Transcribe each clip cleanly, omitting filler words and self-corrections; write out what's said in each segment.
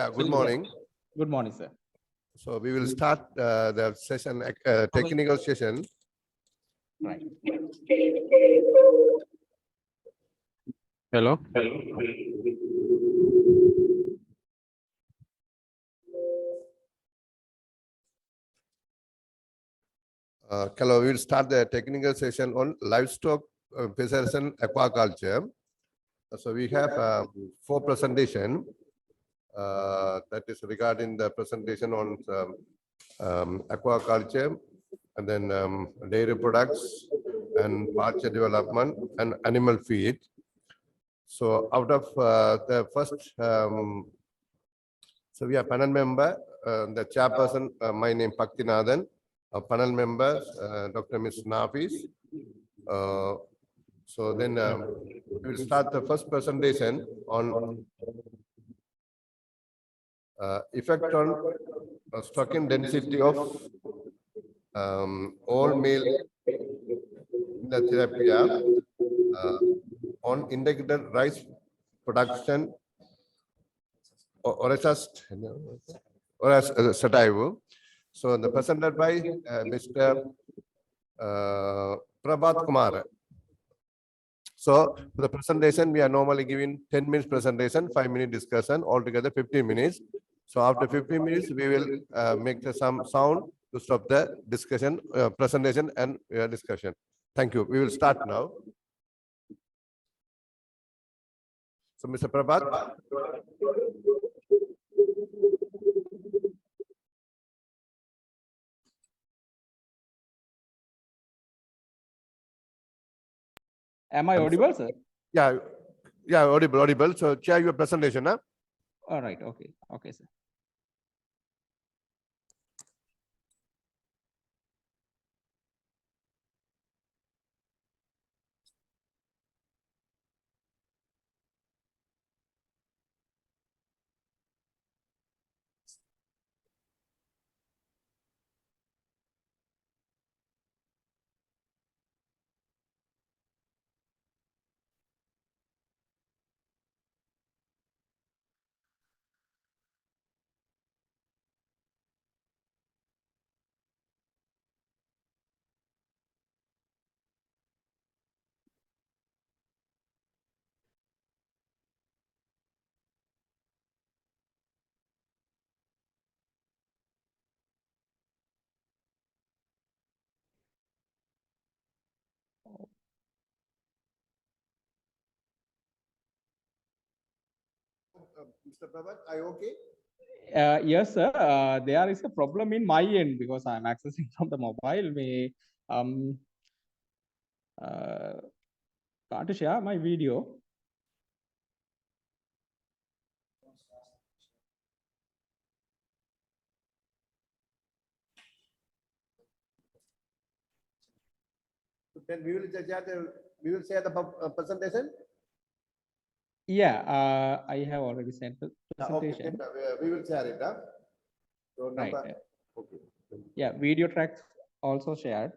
Yeah, good morning. Good morning, sir. So we will start the session, technical session. Right. Hello. Hello, we will start the technical session on livestock fisheries and aquaculture. So we have 4 presentation that is regarding the presentation on aquaculture, and then dairy products and pasture development and animal feed. So out of the first, so we have panel member, the chairperson, my name Paktinathan, panel members, Dr. Ms. Nafis. So then we will start the first presentation on effect on stocking density of all male in the therapia on integrated rice production or as sativa. So the presented by Mr. Prabhat Kumar. So for the presentation, we are normally giving 10 minutes presentation, 5-minute discussion, altogether 15 minutes. So after 15 minutes, we will make some sound to stop the discussion, presentation and discussion. Thank you. We will start now. So Mr. Prabhat. Am I audible, sir? Yeah, audible. So share your presentation, huh? All right. Okay. Okay, sir. Mr. Prabhat, are you okay? Yes, sir. There is a problem in my end because I'm accessing from the mobile. May can't share my video. Then we will share the presentation. Yeah, I have already sent the presentation. Okay, we will share it. Huh? So Right. number, okay. Yeah, video tracks also shared.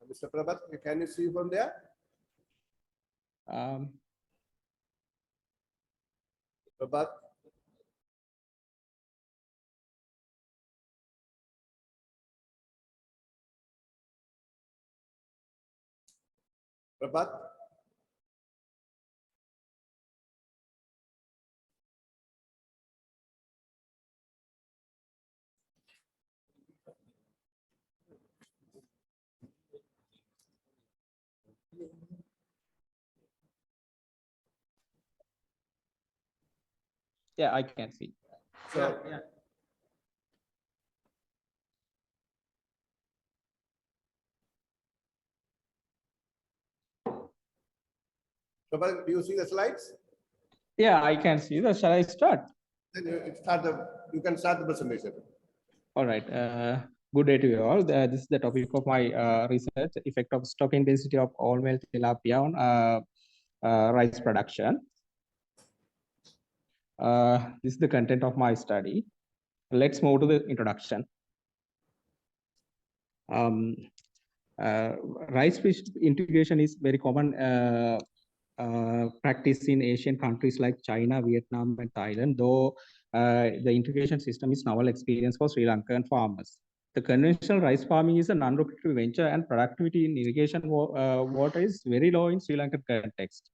Mr. Prabhat, can you see from there? Prabhat. Prabhat. Yeah, I can see. So, Yeah. Prabhat, do you see the slides? Yeah, I can see that. Shall I start? Then you can start the presentation. All right. Good day to you all. This is the topic of my research: effect of stock intensity of all male tilapia on rice production. This is the content of my study. Let's move to the introduction. Rice fish integration is very common practice in Asian countries like China, Vietnam, and Thailand, though the integration system is novel experience for Sri Lankan farmers. The conventional rice farming is a non-lucrative venture, and productivity in irrigation water is very low in Sri Lankan context.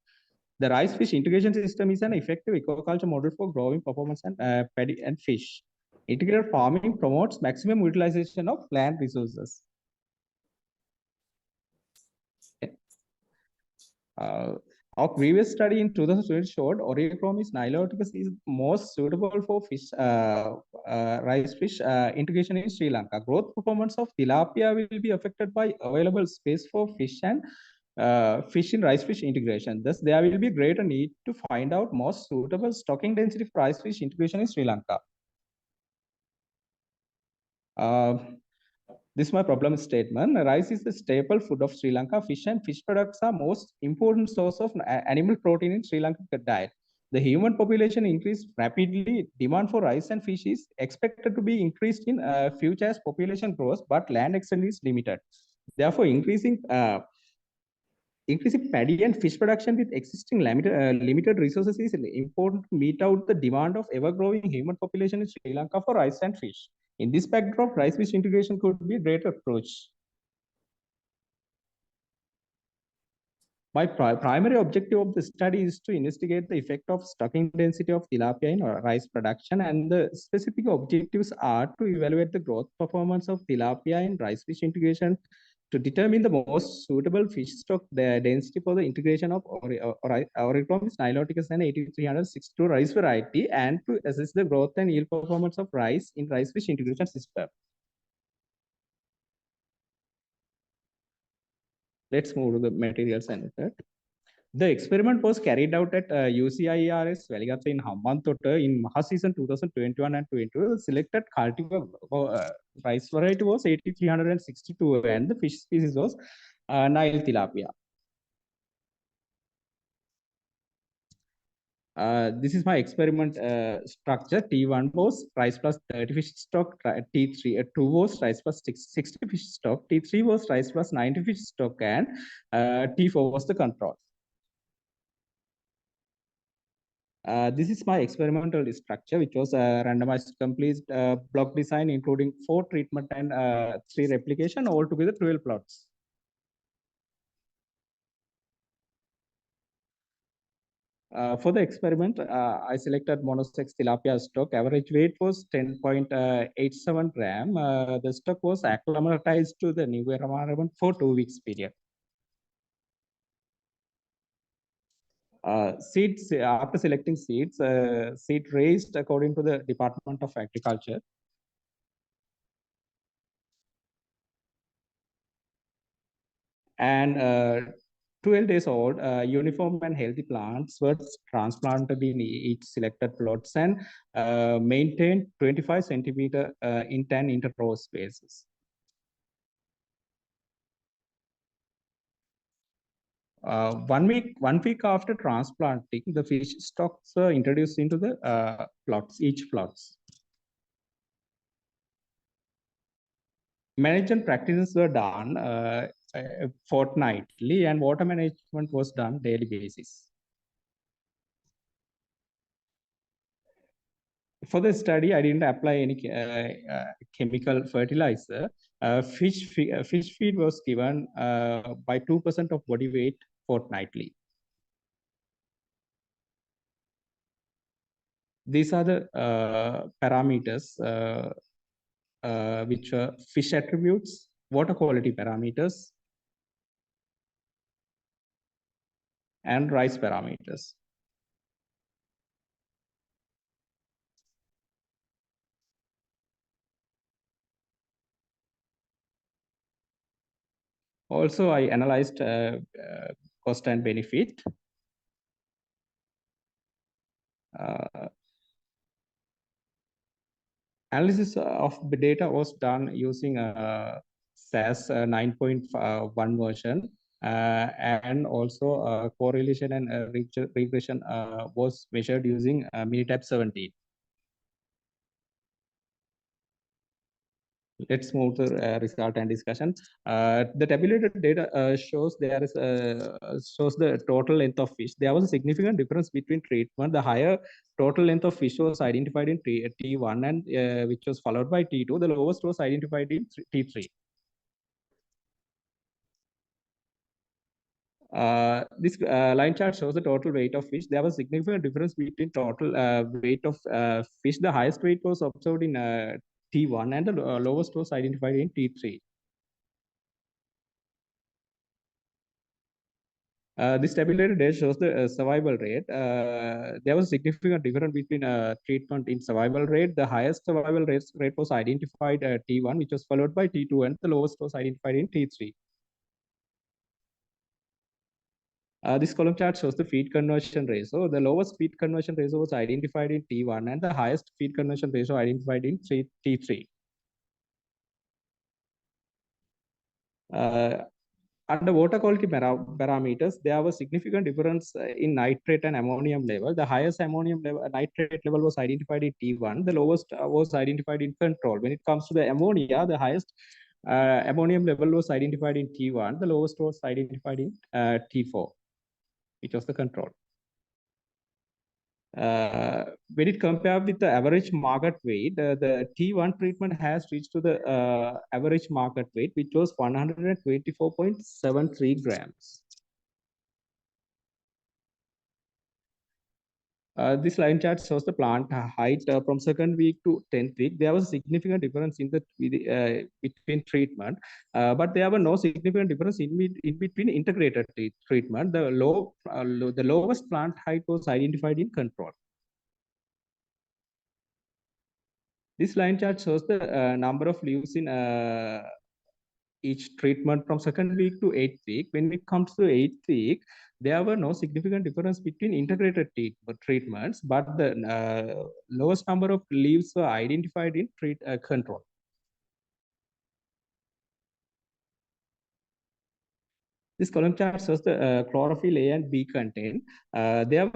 The rice fish integration system is an effective aquaculture model for growing performance and paddy and fish. Integrated farming promotes maximum utilization of land resources. Our previous study in 2020 showed Oreochromis niloticus is most suitable for fish, rice fish integration in Sri Lanka. Growth performance of tilapia will be affected by available space for fish and fish in rice fish integration. Thus, there will be greater need to find out most suitable stocking density for rice fish integration in Sri Lanka. This is my problem statement. Rice is the staple food of Sri Lanka. Fish and fish products are most important source of animal protein in Sri Lankan diet. The human population increased rapidly. Demand for rice and fish is expected to be increased in future as population grows, but land extent is limited. Therefore, increasing paddy and fish production with existing limited resources is important to meet out the demand of ever-growing human population in Sri Lanka for rice and fish. In this backdrop, rice-fish integration could be a great approach. My primary objective of the study is to investigate the effect of stocking density of tilapia in rice production, and the specific objectives are to evaluate the growth performance of tilapia in rice-fish integration, to determine the most suitable fish stock density for the integration of Oreochromis niloticus and 8362 rice variety, and to assess the growth and yield performance of rice in rice-fish integration system. Let's move to the materials and method. The experiment was carried out at UCIRS Veligata in Hambantota in Maha season 2021 and 22. The selected cultivar rice variety was 8362 and the fish species was Nile tilapia. This is my experiment structure. T1 was rice plus 30 fish stock. T2 was rice plus 60 fish stock. T3 was rice plus 90 fish stock, and T4 was the control. This is my experimental structure, which was a randomized complete block design, including 4 treatment and 3 replication, altogether 12 plots. For the experiment, I selected monosex tilapia stock. Average weight was 10.87 gram. The stock was acclimatized to the new environment for 2 weeks period. Seeds, after selecting seeds, seed raised according to the Department of Agriculture. And 12 days old, uniform and healthy plants were transplanted in each selected plots and maintained 25 centimeter in 10 interrow spaces. One week after transplanting, the fish stocks were introduced into the each plots. Management practices were done fortnightly, and water management was done daily basis. For the study, I didn't apply any chemical fertilizer. Fish feed was given by 2% of body weight fortnightly. These are the parameters which are fish attributes, water quality parameters, and rice parameters. Also, I analyzed cost and benefit. Analysis of the data was done using SAS 9.1 version, and also correlation and regression was measured using Minitab 17. Let's move to result and discussion. The tabulated data shows the total length of fish. There was a significant difference between treatment. The higher total length of fish was identified in T1, and which was followed by T2. The lowest was identified in T3. This line chart shows the total weight of fish. There was significant difference between total weight of fish. The highest weight was observed in T1, and the lowest was identified in T3. This tabulated data shows the survival rate. There was significant difference between treatment in survival rate. The highest survival rate was identified at T1, which was followed by T2, and the lowest was identified in T3. This column chart shows the feed conversion ratio. The lowest feed conversion ratio was identified in T1, and the highest feed conversion ratio identified in T3. Under water quality parameters, there was significant difference in nitrate and ammonium level. The highest nitrate level was identified in T1. The lowest was identified in control. When it comes to the ammonia, the highest ammonium level was identified in T1. The lowest was identified in T4, which was the control. When it compared with the average market weight, the T1 treatment has reached to the average market weight, which was 124.73 grams. This line chart shows the plant height from second week to 10th week. There was a significant difference in the between treatment, but there were no significant difference in between integrated treatment. The lowest plant height was identified in control. This line chart shows the number of leaves in each treatment from second week to 8th week. When it comes to 8th week, there were no significant difference between integrated treatments, but the lowest number of leaves were identified in control. This column chart shows the chlorophyll A and B content. There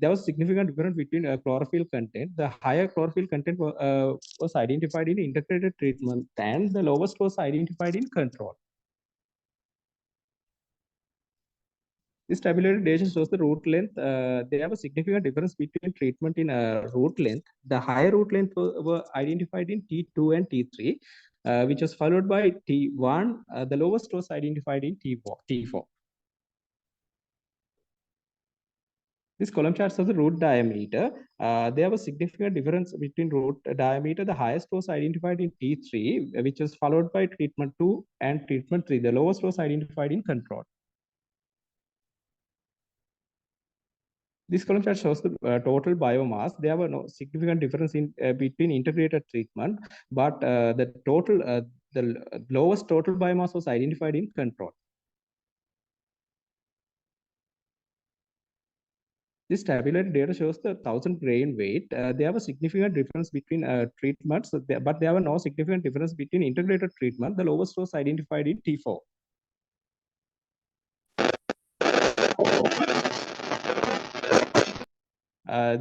was significant difference between chlorophyll content. The higher chlorophyll content was identified in integrated treatment, and the lowest was identified in control. This tabulated data shows the root length. There was significant difference between treatment in root length. The higher root length were identified in T2 and T3, which was followed by T1. The lowest was identified in T4. This column chart shows the root diameter. There was significant difference between root diameter. The highest was identified in T3, which was followed by treatment 2 and treatment 3. The lowest was identified in control. This column chart shows the total biomass. There were no significant difference in between integrated treatment, but the lowest total biomass was identified in control. This tabulated data shows the 1,000 grain weight. There was significant difference between treatments, but there were no significant difference between integrated treatment. The lowest was identified in T4.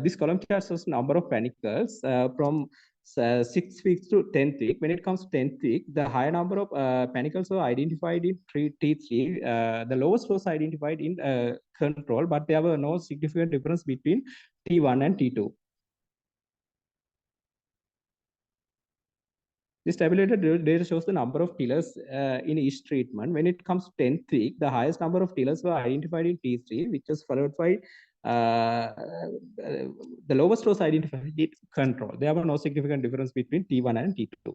This column chart shows number of panicles from 6th week to 10th week. When it comes to 10th week, the higher number of panicles were identified in T3. The lowest was identified in control, but there were no significant difference between T1 and T2. This tabulated data shows the number of tillers in each treatment. When it comes to 10th week, the highest number of tillers were identified in T3, which was followed by the lowest was identified in control. There were no significant difference between T1 and T2.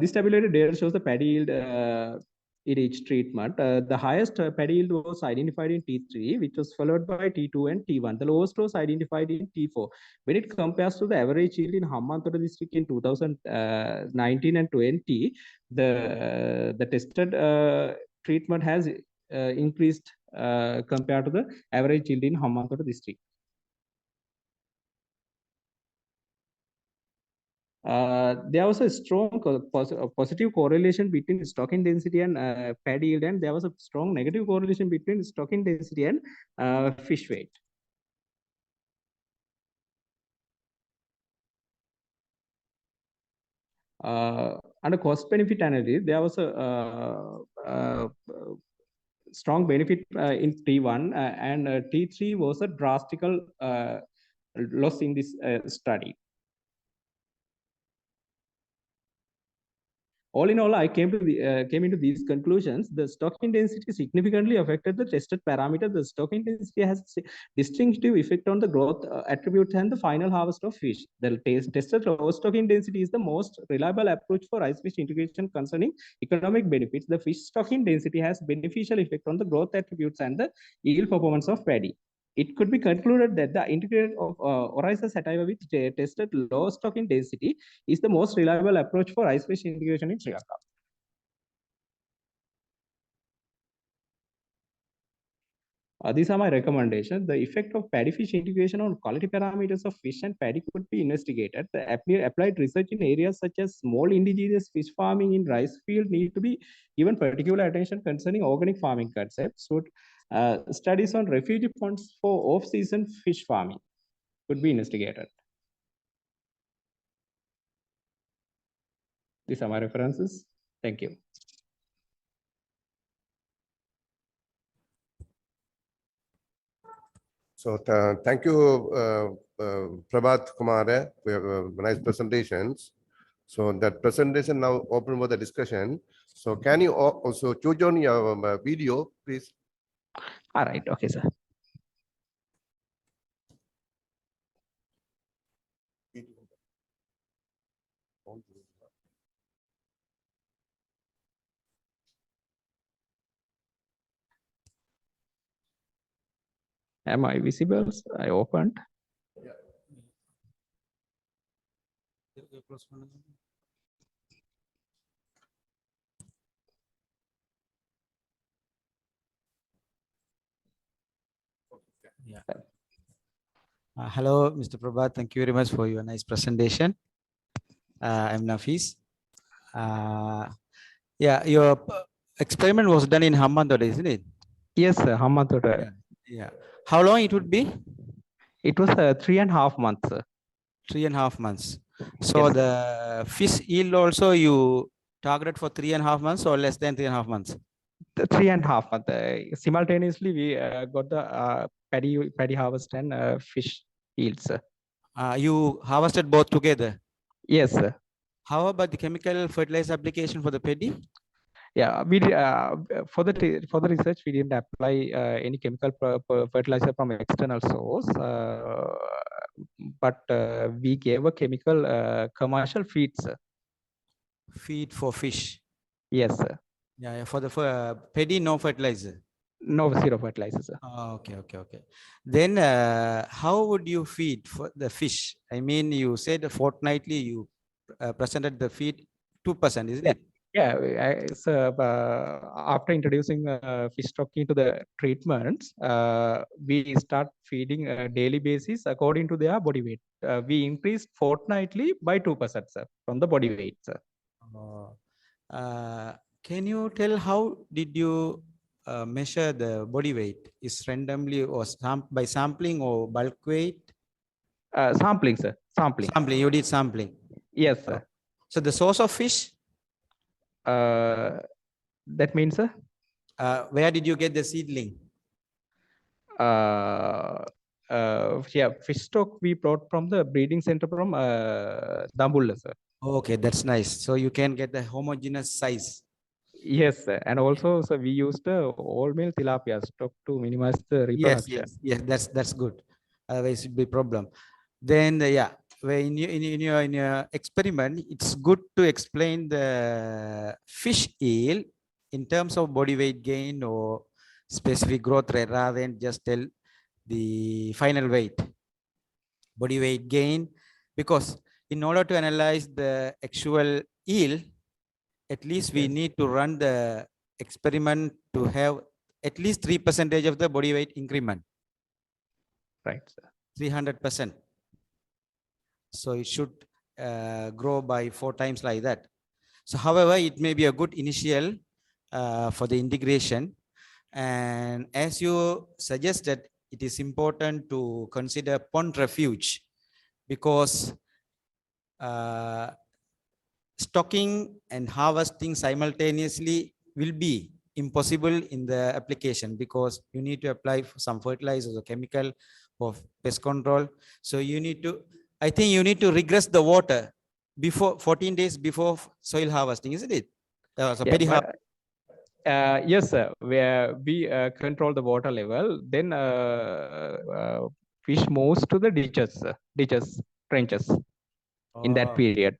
This tabulated data shows the paddy yield in each treatment. The highest paddy yield was identified in T3, which was followed by T2 and T1. The lowest was identified in T4. When it compares to the average yield in Hambantota district in 2019 and 20, the tested treatment has increased compared to the average yield in Hambantota district. There was a strong positive correlation between stocking density and paddy yield, and there was a strong negative correlation between stocking density and fish weight. Under cost benefit analysis, there was a strong benefit in T1 and T3 was a drastical loss in this study. All in all, I came into these conclusions. The stocking density significantly affected the tested parameter. The stocking density has a distinctive effect on the growth attributes and the final harvest of fish. The tested low stocking density is the most reliable approach for ice fish integration concerning economic benefits. The fish stocking density has beneficial effect on the growth attributes and the yield performance of paddy. It could be concluded that the integrated of Oryza sativa with tested low stocking density is the most reliable approach for ice fish integration in Sri Lanka. These are my recommendations. The effect of paddy fish integration on quality parameters of fish and paddy could be investigated. The applied research in areas such as small indigenous fish farming in rice field need to be given particular attention concerning organic farming concepts. So, studies on refugee ponds for off-season fish farming could be investigated. These are my references. Thank you. So thank you, Prabhat Kumar, for your nice presentations. So that presentation now open for the discussion. So can you also choose on your video, please? All right. Okay, sir. Am I visible? I opened. Yeah. Hello, Mr. Prabhat. Thank you very much for your nice presentation. I'm Nafis. Yeah, your experiment was done in Hambantota, isn't it? Yes, sir. Yeah. Yeah. How long it would be? It was 3.5 months, sir. 3.5 months. So Yes, the fish yield also you targeted for 3.5 months or less than 3.5 months? 3.5 months. Simultaneously, we got the paddy harvest and fish yields, sir. You harvested both together? Yes, sir. How about the chemical fertilizer application for the paddy? Yeah, we for the research we didn't apply any chemical fertilizer from external source, but we gave a chemical commercial feed, sir. Feed for fish? Yes, sir. Yeah, for the paddy, no fertilizer? No, zero fertilizer, sir. Okay. Then how would you feed for the fish? I mean, you said fortnightly you presented the feed 2%, isn't it? Yeah, so after introducing fish stocking to the treatments, we start feeding daily basis according to their body weight. We increased fortnightly by 2%, sir, from the body weight, sir. Can you tell how did you measure the body weight? Is randomly or by sampling or bulk weight? Sampling, sir. Sampling. You did sampling? Yes, sir. So the source of fish? That means, sir? Where did you get the seedling? Yeah, fish stock we brought from the breeding center from Dambulla, sir. Okay, that's nice. So you can get the homogeneous size. Yes, sir. And also, so we used the all male tilapia stock to minimize the reproduction. Yes, that's good. Otherwise, it would be problem. Then, yeah, in your experiment, it's good to explain the fish yield in terms of body weight gain or specific growth rate rather than just tell the final weight, body weight gain, because in order to analyze the actual yield, at least we need to run the experiment to have at least 3% of the body weight increment. Right, sir. 300%. So it should grow by 4 times like that. So, however, it may be a good initial for the integration. And as you suggested, it is important to consider pond refuge because stocking and harvesting simultaneously will be impossible in the application because you need to apply some fertilizers or chemical for pest control. So you need to, I think you need to regress the water before 14 days before soil harvesting, isn't it? So Yeah, peri yes, sir. Where we control the water level, then fish moves to the ditches, trenches in that period.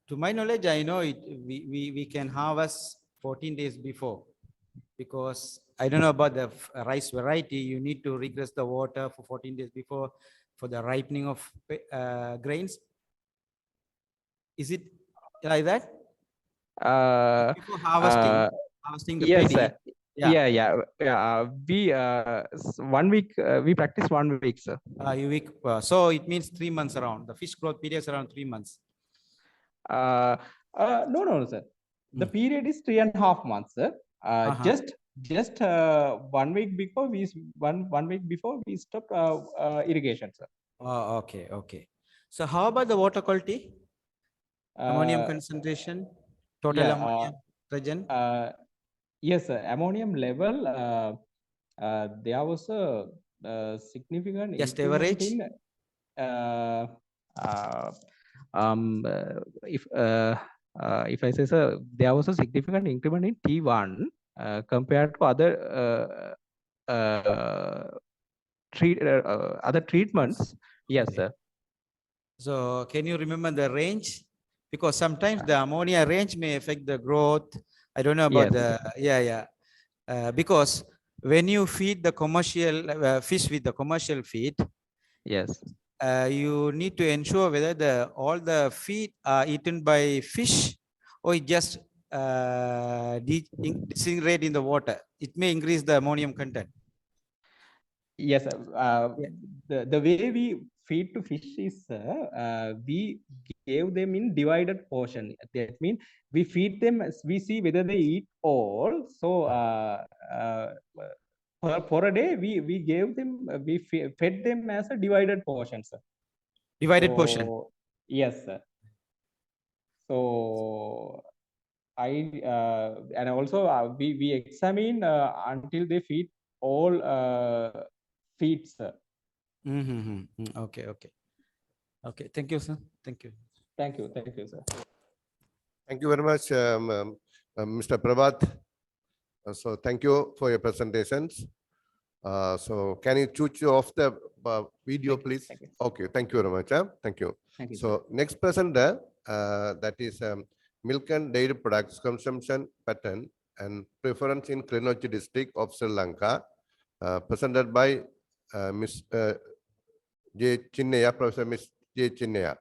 To my knowledge, I know it. We can harvest 14 days before because I don't know about the rice variety. You need to regress the water for 14 days before for the ripening of grains. Is it like that? Before harvesting the Yes, paddy. sir. We 1 week we practice 1 week, sir. So it means 3 months around. The fish growth period is around 3 months. No, sir. The period is 3.5 months, sir. Just 1 week before one week before we stopped irrigation, sir. Oh, okay. So how about the water quality? Ammonium concentration, total ammonium present? Yes, sir. Ammonium level, there was a significant Just improvement average? in if I say so, there was a significant increment in T1 compared to other treatments. Yes, sir. So can you remember the range? Because sometimes the ammonia range may affect the growth. I don't know about because when you feed the commercial fish with the commercial feed, yes, you need to ensure whether all the feed are eaten by fish or it just disintegrate in the water. It may increase the ammonium content. Yes, the way we feed to fish is we gave them in divided portion. That means we feed them as we see whether they eat all. So for a day we gave them we fed them as a divided portion, sir. Divided portion. Yes, sir. So and also we examine until they feed all feeds, sir. Okay. Thank you, sir. Thank you, sir. Thank you very much, Mr. Prabhat. So thank you for your presentations. So can you switch off the video, please? Okay, thank you very much. Thank you. So next presenter, that is milk and dairy products consumption pattern and preference in Krinochi district of Sri Lanka, presented by Ms. J. Chinnaya, Professor Ms. J. Chinnaya.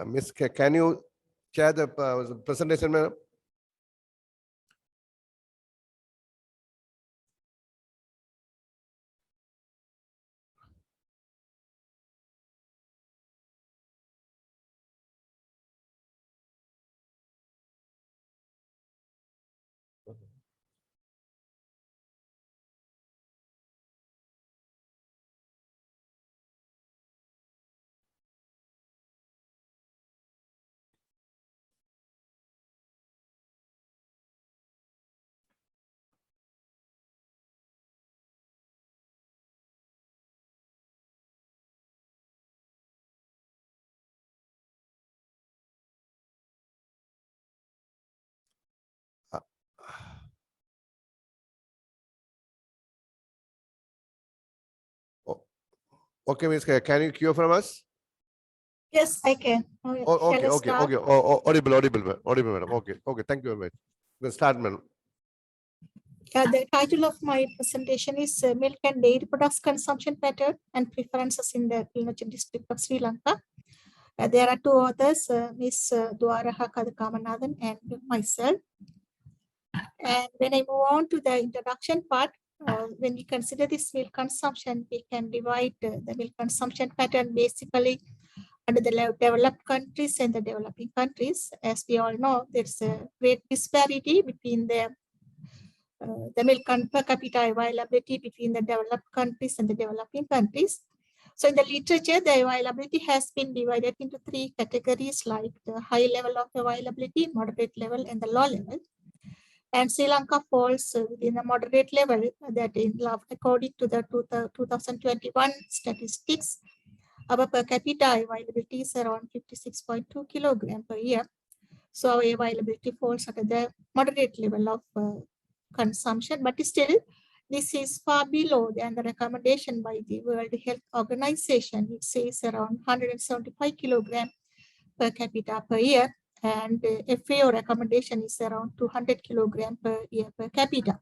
Ms. Can you share the presentation, madam? Okay, Ms. Can you cue from us? Yes, I can. Okay. Audible, madam. Okay. Thank you very much. We'll start, madam. The title of my presentation is Milk and Dairy Products Consumption Pattern and Preferences in the Krinochi district of Sri Lanka. There are two authors, Ms. Dwaraha Kadakamanathan and myself. And when I move on to the introduction part, when we consider this milk consumption, we can divide the milk consumption pattern basically under the developed countries and the developing countries. As we all know, there's a great disparity between the milk per capita availability between the developed countries and the developing countries. So in the literature, the availability has been divided into 3 categories, like the high level of availability, moderate level, and the low level. And Sri Lanka falls within the moderate level, that according to the 2021 statistics, our per capita availability is around 56.2 kilogram per year. So our availability falls at the moderate level of consumption, but still this is far below than the recommendation by the World Health Organization. It says around 175 kilogram per capita per year, and FAO recommendation is around 200 kilogram per year per capita.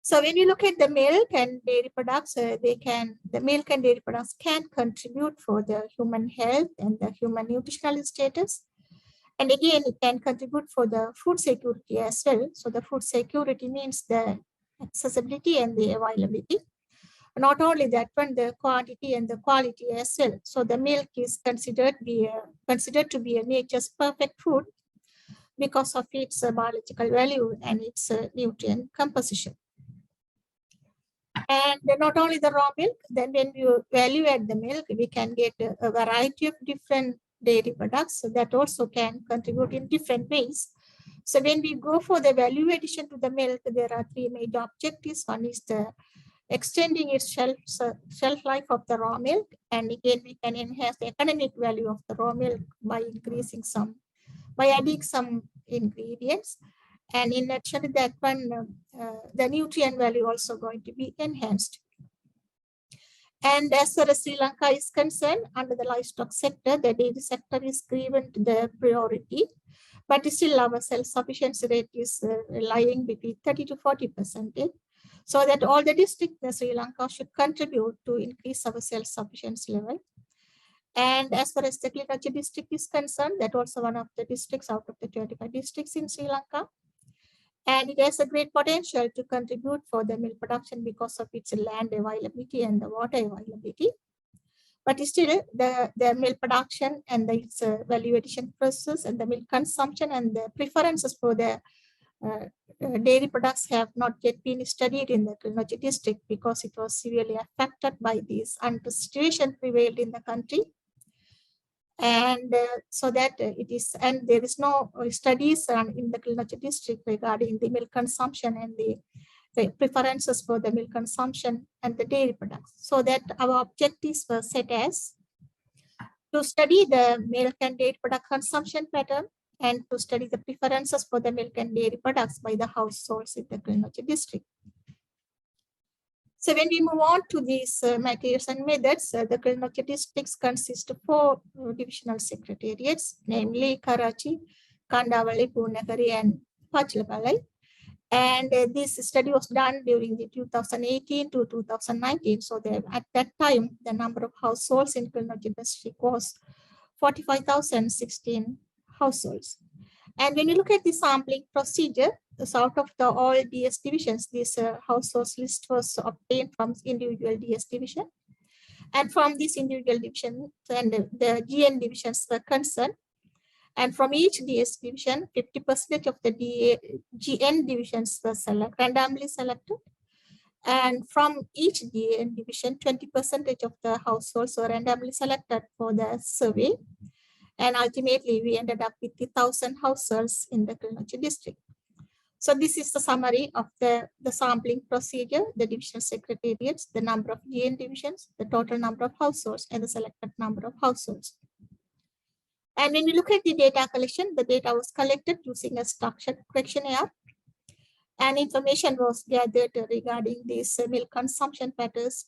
So when you look at the milk and dairy products, the milk and dairy products can contribute for the human health and the human nutritional status. And again, it can contribute for the food security as well. So the food security means the accessibility and the availability. Not only that one, the quantity and the quality as well. So the milk is considered to be a nature's perfect food because of its biological value and its nutrient composition. And not only the raw milk, then when you value add the milk, we can get a variety of different dairy products that also can contribute in different ways. So when we go for the value addition to the milk, there are 3 major objectives. One is the extending its shelf life of the raw milk, and again we can enhance the economic value of the raw milk by adding some ingredients. And in addition to that one, the nutrient value also going to be enhanced. And as far as Sri Lanka is concerned, under the livestock sector, the dairy sector is given the priority, but still our self-sufficiency rate is lying between 30 to 40%. So that all the districts in Sri Lanka should contribute to increase our self-sufficiency level. And as far as the Aquaculture district is concerned, that also one of the districts out of the 25 districts in Sri Lanka. And it has a great potential to contribute for the milk production because of its land availability and the water availability. But still, the milk production and its value addition process and the milk consumption and the preferences for the dairy products have not yet been studied in the Aquaculture district because it was severely affected by this unrest situation prevailed in the country. And so that it is, and there is no studies in the Aquaculture district regarding the milk consumption and the preferences for the milk consumption and the dairy products. So that our objectives were set as to study the milk and dairy product consumption pattern and to study the preferences for the milk and dairy products by the households in the Aquaculture district. So when we move on to these materials and methods, the Aquaculture districts consist of 4 divisional secretariats, namely Karachi, Kandavali, Punagari, and Pachalapalai. And this study was done during the 2018 to 2019. So at that time, the number of households in Aquaculture district was 45,016 households. And when you look at the sampling procedure, so out of the all DS divisions, this households list was obtained from individual DS division. And from this individual division, and the GN divisions were concerned. And from each DS division, 50% of the GN divisions were randomly selected. And from each GN division, 20% of the households were randomly selected for the survey. And ultimately, we ended up with 1,000 households in the Aquaculture district. So this is the summary of the sampling procedure, the divisional secretariats, the number of GN divisions, the total number of households, and the selected number of households. And when we look at the data collection, the data was collected using a structured questionnaire, and information was gathered regarding these milk consumption patterns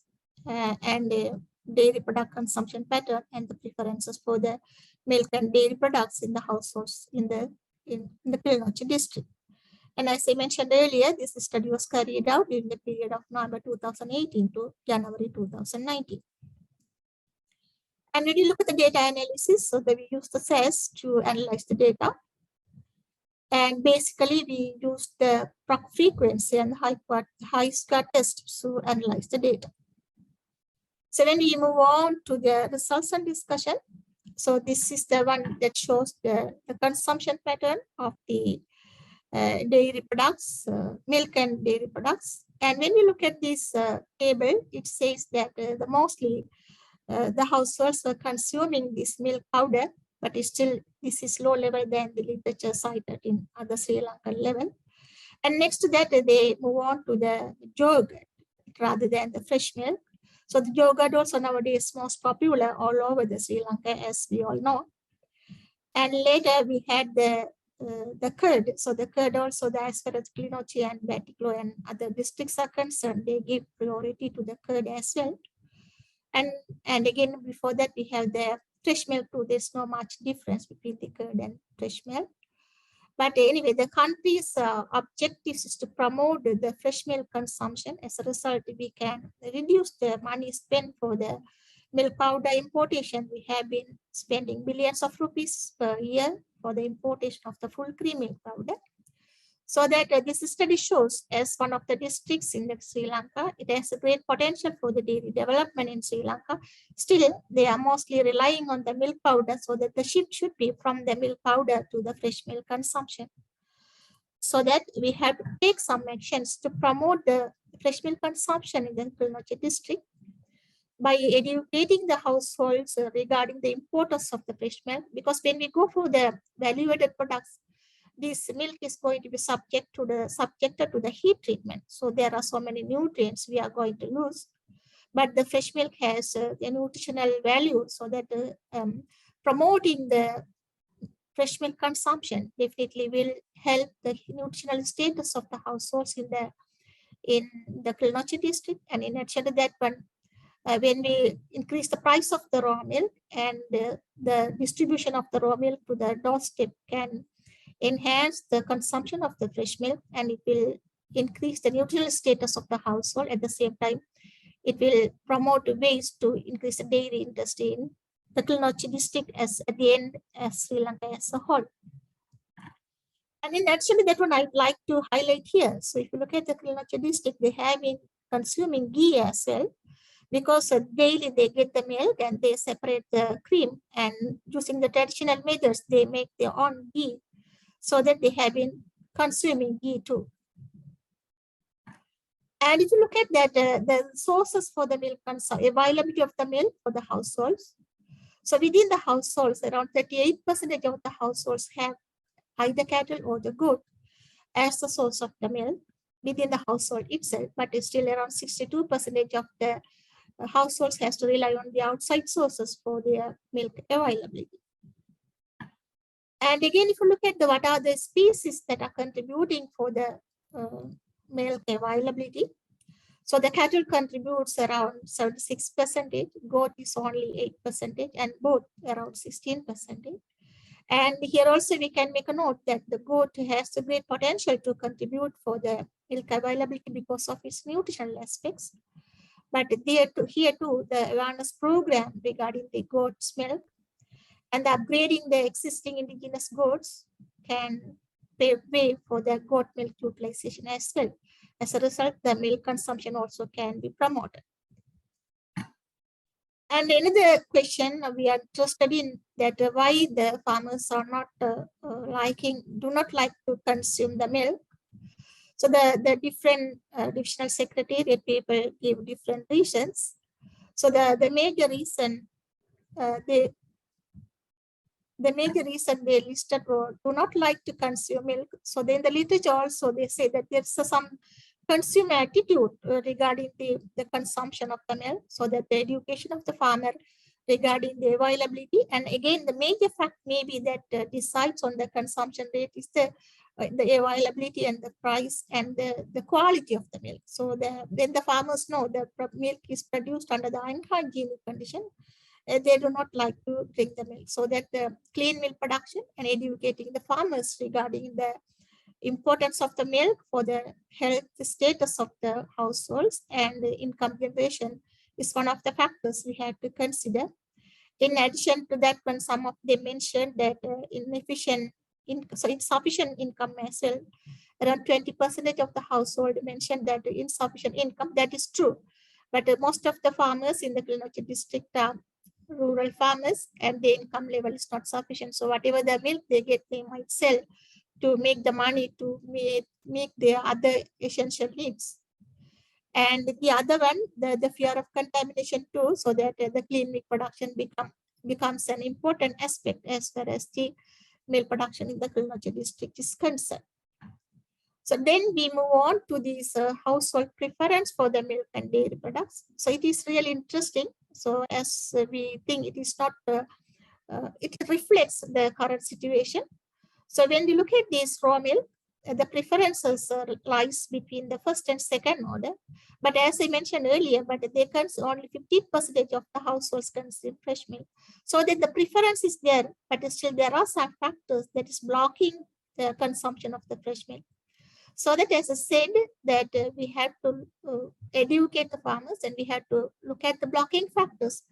and dairy product consumption pattern and the preferences for the milk and dairy products in the households in the Aquaculture district. And as I mentioned earlier, this study was carried out during the period of November 2018 to January 2019. And when you look at the data analysis, so that we use the SAS to analyze the data. And basically, we use the proc frequency and high-score test to analyze the data. So when we move on to the results and discussion, so this is the one that shows the consumption pattern of the dairy products, milk and dairy products. And when we look at this table, it says that the households were consuming this milk powder, but it's still, this is low level than the literature cited in other Sri Lankan level. And next to that, they move on to the yogurt rather than the fresh milk. So the yogurt also nowadays most popular all over the Sri Lanka, as we all know. And later we had the curd. So the curd also, the as far as Kilinochchi and Batticaloa and other districts are concerned, they give priority to the curd as well. And again, before that, we have the fresh milk too. There's no much difference between the curd and fresh milk. But anyway, the country's objectives is to promote the fresh milk consumption. As a result, we can reduce the money spent for the milk powder importation. We have been spending billions of rupees per year for the importation of the full cream milk powder. So that this study shows, as one of the districts in the Sri Lanka, it has a great potential for the dairy development in Sri Lanka. Still, they are mostly relying on the milk powder, so that the shift should be from the milk powder to the fresh milk consumption. So that we have to take some actions to promote the fresh milk consumption in the Kilinochchi district by educating the households regarding the importance of the fresh milk. Because when we go for the value-added products, this milk is going to be subjected to the heat treatment. So there are so many nutrients we are going to lose. But the fresh milk has the nutritional value, so that promoting the fresh milk consumption definitely will help the nutritional status of the households in the Kilinochchi district. And in addition to that one, when we increase the price of the raw milk and the distribution of the raw milk to the doorstep can enhance the consumption of the fresh milk, and it will increase the nutritional status of the household. At the same time, it will promote ways to increase the dairy industry in the Kilinochchi district as at the end as Sri Lanka as a whole. And in addition to that one, I'd like to highlight here. So if you look at the Kilinochchi district, they have been consuming ghee as well, because daily they get the milk and they separate the cream, and using the traditional methods, they make their own ghee, so that they have been consuming ghee too. And if you look at that, the sources for the milk availability of the milk for the households. So within the households, around 38% of the households have either cattle or the goat as the source of the milk within the household itself, but it's still around 62% of the households has to rely on the outside sources for their milk availability. And again, if you look at what are the species that are contributing for the milk availability. So the cattle contributes around 76%, goat is only 8%, and both around 16%. And here also we can make a note that the goat has a great potential to contribute for the milk availability because of its nutritional aspects. But here too, the awareness program regarding the goat's milk and upgrading the existing indigenous goats can pave way for the goat milk utilization as well. As a result, the milk consumption also can be promoted. And another question we are interested in that why the farmers are not do not like to consume the milk. So the different divisional secretariat people give different reasons. So the major reason the major reason they listed were do not like to consume milk. So then the literature also, they say that there's some consumer attitude regarding the consumption of the milk, so that the education of the farmer regarding the availability. And again, the major fact may be that decides on the consumption rate is the availability and the price and the quality of the milk. So when the farmers know the milk is produced under the unhygienic condition, they do not like to drink the milk. So that the clean milk production and educating the farmers regarding the importance of the milk for the health status of the households and the income generation is one of the factors we have to consider. In addition to that, when some of them mentioned that inefficient insufficient income as well. Around 20% of the household mentioned that insufficient income. That is true. But most of the farmers in the Kilinochchi district are rural farmers and the income level is not sufficient. So whatever the milk they get, they might sell to make the money to make their other essential needs. And the other one, the fear of contamination too, so that the clean milk production becomes an important aspect as far as the milk production in the Kilinochchi district is concerned. So then we move on to this household preference for the milk and dairy products. So it is really interesting. So as we think it is not, it reflects the current situation. So when we look at this raw milk, the preferences lies between the first and second order. But as I mentioned earlier, but they consume only 15% of the households consume fresh milk. So that the preference is there, but still there are some factors that is blocking the consumption of the fresh milk. So that, as I said, that we have to educate the farmers and we have to look at the blocking factors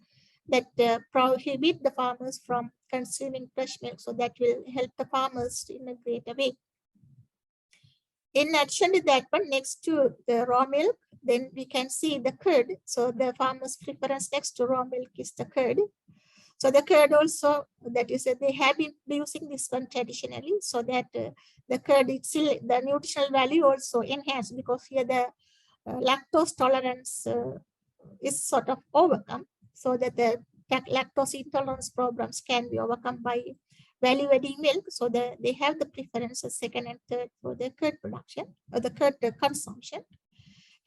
that prohibit the farmers from consuming fresh milk. So that will help the farmers in a greater way. In addition to that one, next to the raw milk, then we can see the curd. So the farmers' preference next to raw milk is the curd. So the curd also, that is, they have been using this one traditionally, so that the curd itself, the nutritional value also enhanced, because here the lactose tolerance is sort of overcome, so that the lactose intolerance problems can be overcome by value-adding milk. So they have the preferences second and third for the curd production or the curd consumption.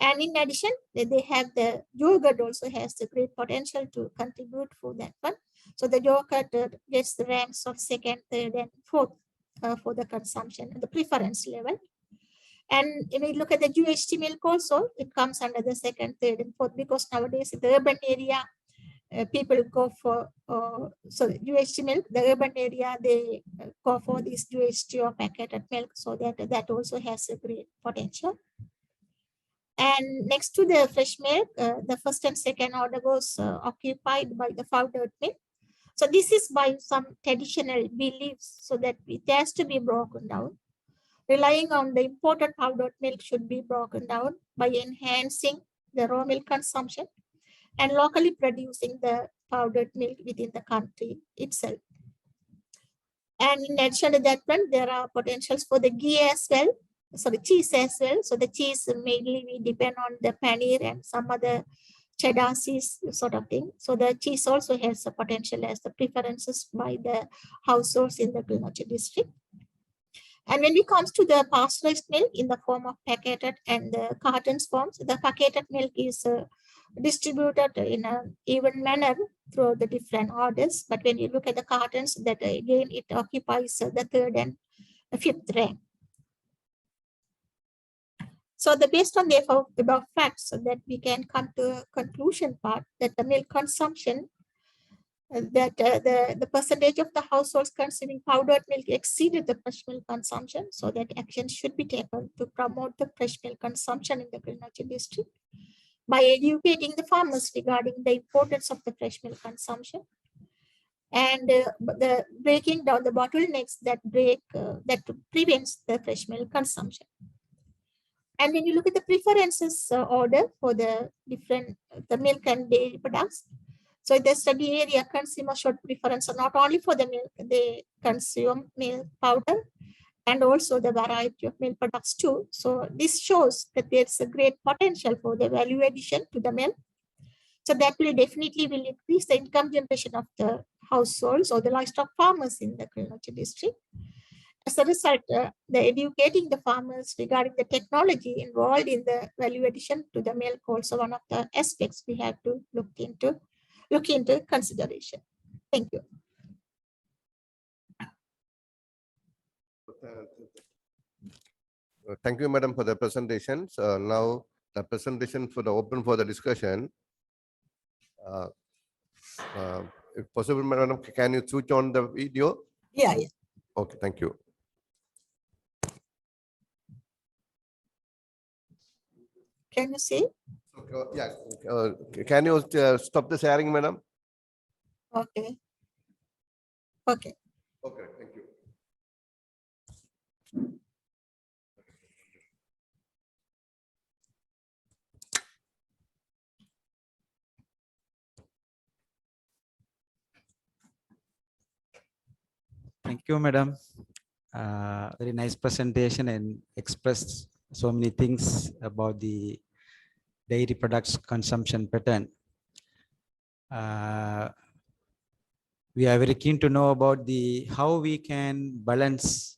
And in addition, they have the yogurt also has the great potential to contribute for that one. So the yogurt gets the ranks of second, third, and fourth for the consumption and the preference level. And if we look at the UHT milk also, it comes under the second, third, and fourth, because nowadays in the urban area, people go for, so the UHT milk, the urban area, they go for this UHT or packet milk, so that also has a great potential. And next to the fresh milk, the first and second order was occupied by the powdered milk. So this is by some traditional beliefs, so that it has to be broken down. Relying on the imported powdered milk should be broken down by enhancing the raw milk consumption and locally producing the powdered milk within the country itself. And in addition to that one, there are potentials for the ghee as well. So the cheese as well. So the cheese mainly we depend on the paneer and some other cheddar cheese sort of thing. So the cheese also has a potential as the preferences by the households in the Kilinochchi district. And when it comes to the pasteurized milk in the form of packeted and the cartons forms, the packeted milk is distributed in an even manner through the different orders. But when you look at the cartons, that again, it occupies the third and fifth rank. So based on the above facts, so that we can come to a conclusion part that the milk consumption, that the percentage of the households consuming powdered milk exceeded the fresh milk consumption. So that action should be taken to promote the fresh milk consumption in the Kilinochchi district by educating the farmers regarding the importance of the fresh milk consumption and the breaking down the bottlenecks that prevents the fresh milk consumption. And when you look at the preferences order for the different the milk and dairy products, so the study area consumers showed preference not only for the milk, they consume milk powder and also the variety of milk products too. So this shows that there's a great potential for the value addition to the milk. So that will definitely increase the income generation of the households or the livestock farmers in the Kilinochchi district. As a result, the educating the farmers regarding the technology involved in the value addition to the milk also one of the aspects we have to look into consideration. Thank you. Thank you, Madam, for the presentations. Now the presentation for the open for the discussion. If possible, Madam, can you switch on the video? Yeah. Okay, thank you. Can you see? Yeah. Can you stop the sharing, Madam? Okay. Okay. Okay, thank you. Thank you, madam. Very nice presentation and expressed so many things about the dairy products consumption pattern. We are very keen to know about how we can balance.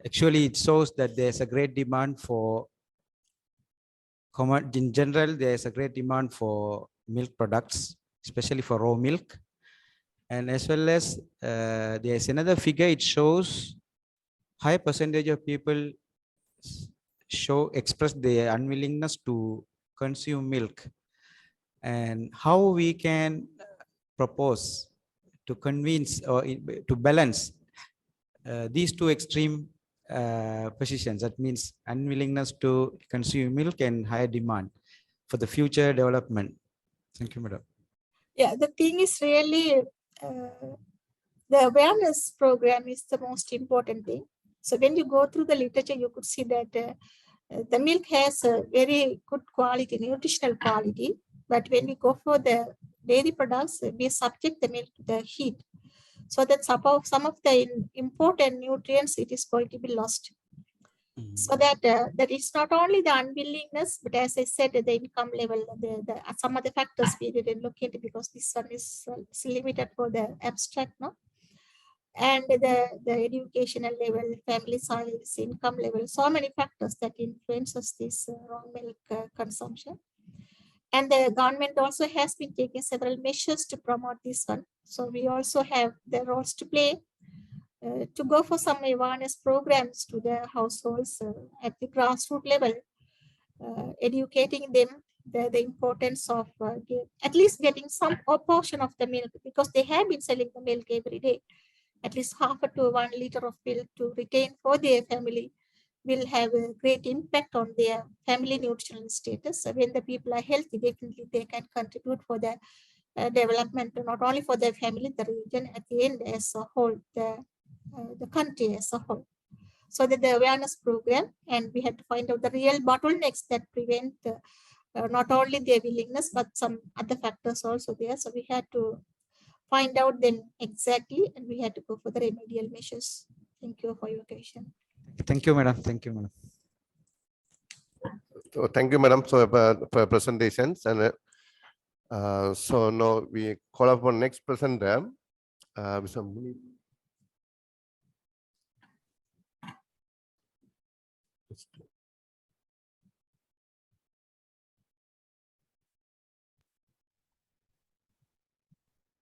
Actually, it shows that there's a great demand for in general, there's a great demand for milk products, especially for raw milk. And as well as there's another figure, it shows high percentage of people express their unwillingness to consume milk, and how we can propose to convince or to balance these two extreme positions. That means unwillingness to consume milk and higher demand for the future development. Thank you, madam. Yeah, the thing is really the awareness program is the most important thing. So when you go through the literature, you could see that the milk has a very good quality, nutritional quality. But when we go for the dairy products, we subject the milk to the heat. So that some of the important nutrients, it is going to be lost. So that that is not only the unwillingness, but as I said, the income level, some other factors we didn't look into because this one is limited for the abstract, no? And the educational level, family size, income level, so many factors that influences this raw milk consumption. And the government also has been taking several measures to promote this one. So we also have the roles to play to go for some awareness programs to the households at the grassroots level, educating them the importance of at least getting some portion of the milk, because they have been selling the milk every day. At least half to 1 liter of milk to retain for their family will have a great impact on their family nutritional status. So when the people are healthy, definitely they can contribute for the development, not only for their family, the region at the end as a whole, the country as a whole. So that the awareness program, and we had to find out the real bottlenecks that prevent not only their willingness, but some other factors also there. So we had to find out them exactly, and we had to go for the remedial measures. Thank you for your question. Thank you, madam. Thank you, madam. So thank you, madam, for presentations. And so now we call upon next presenter, Mr. Munir.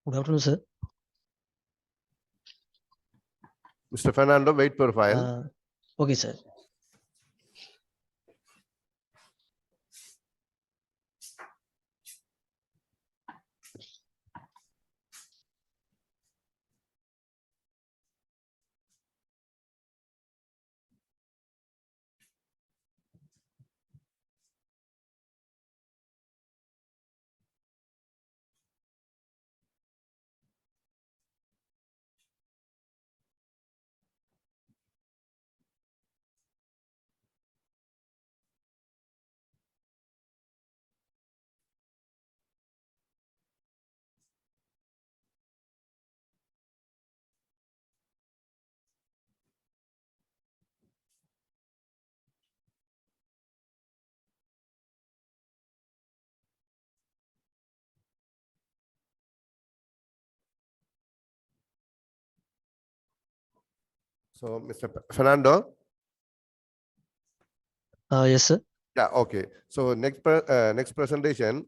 Good afternoon, sir. Mr. Fernando, wait for a while. Okay, sir. So, Mr. Fernando. Yes, sir. Yeah, okay. So next presentation,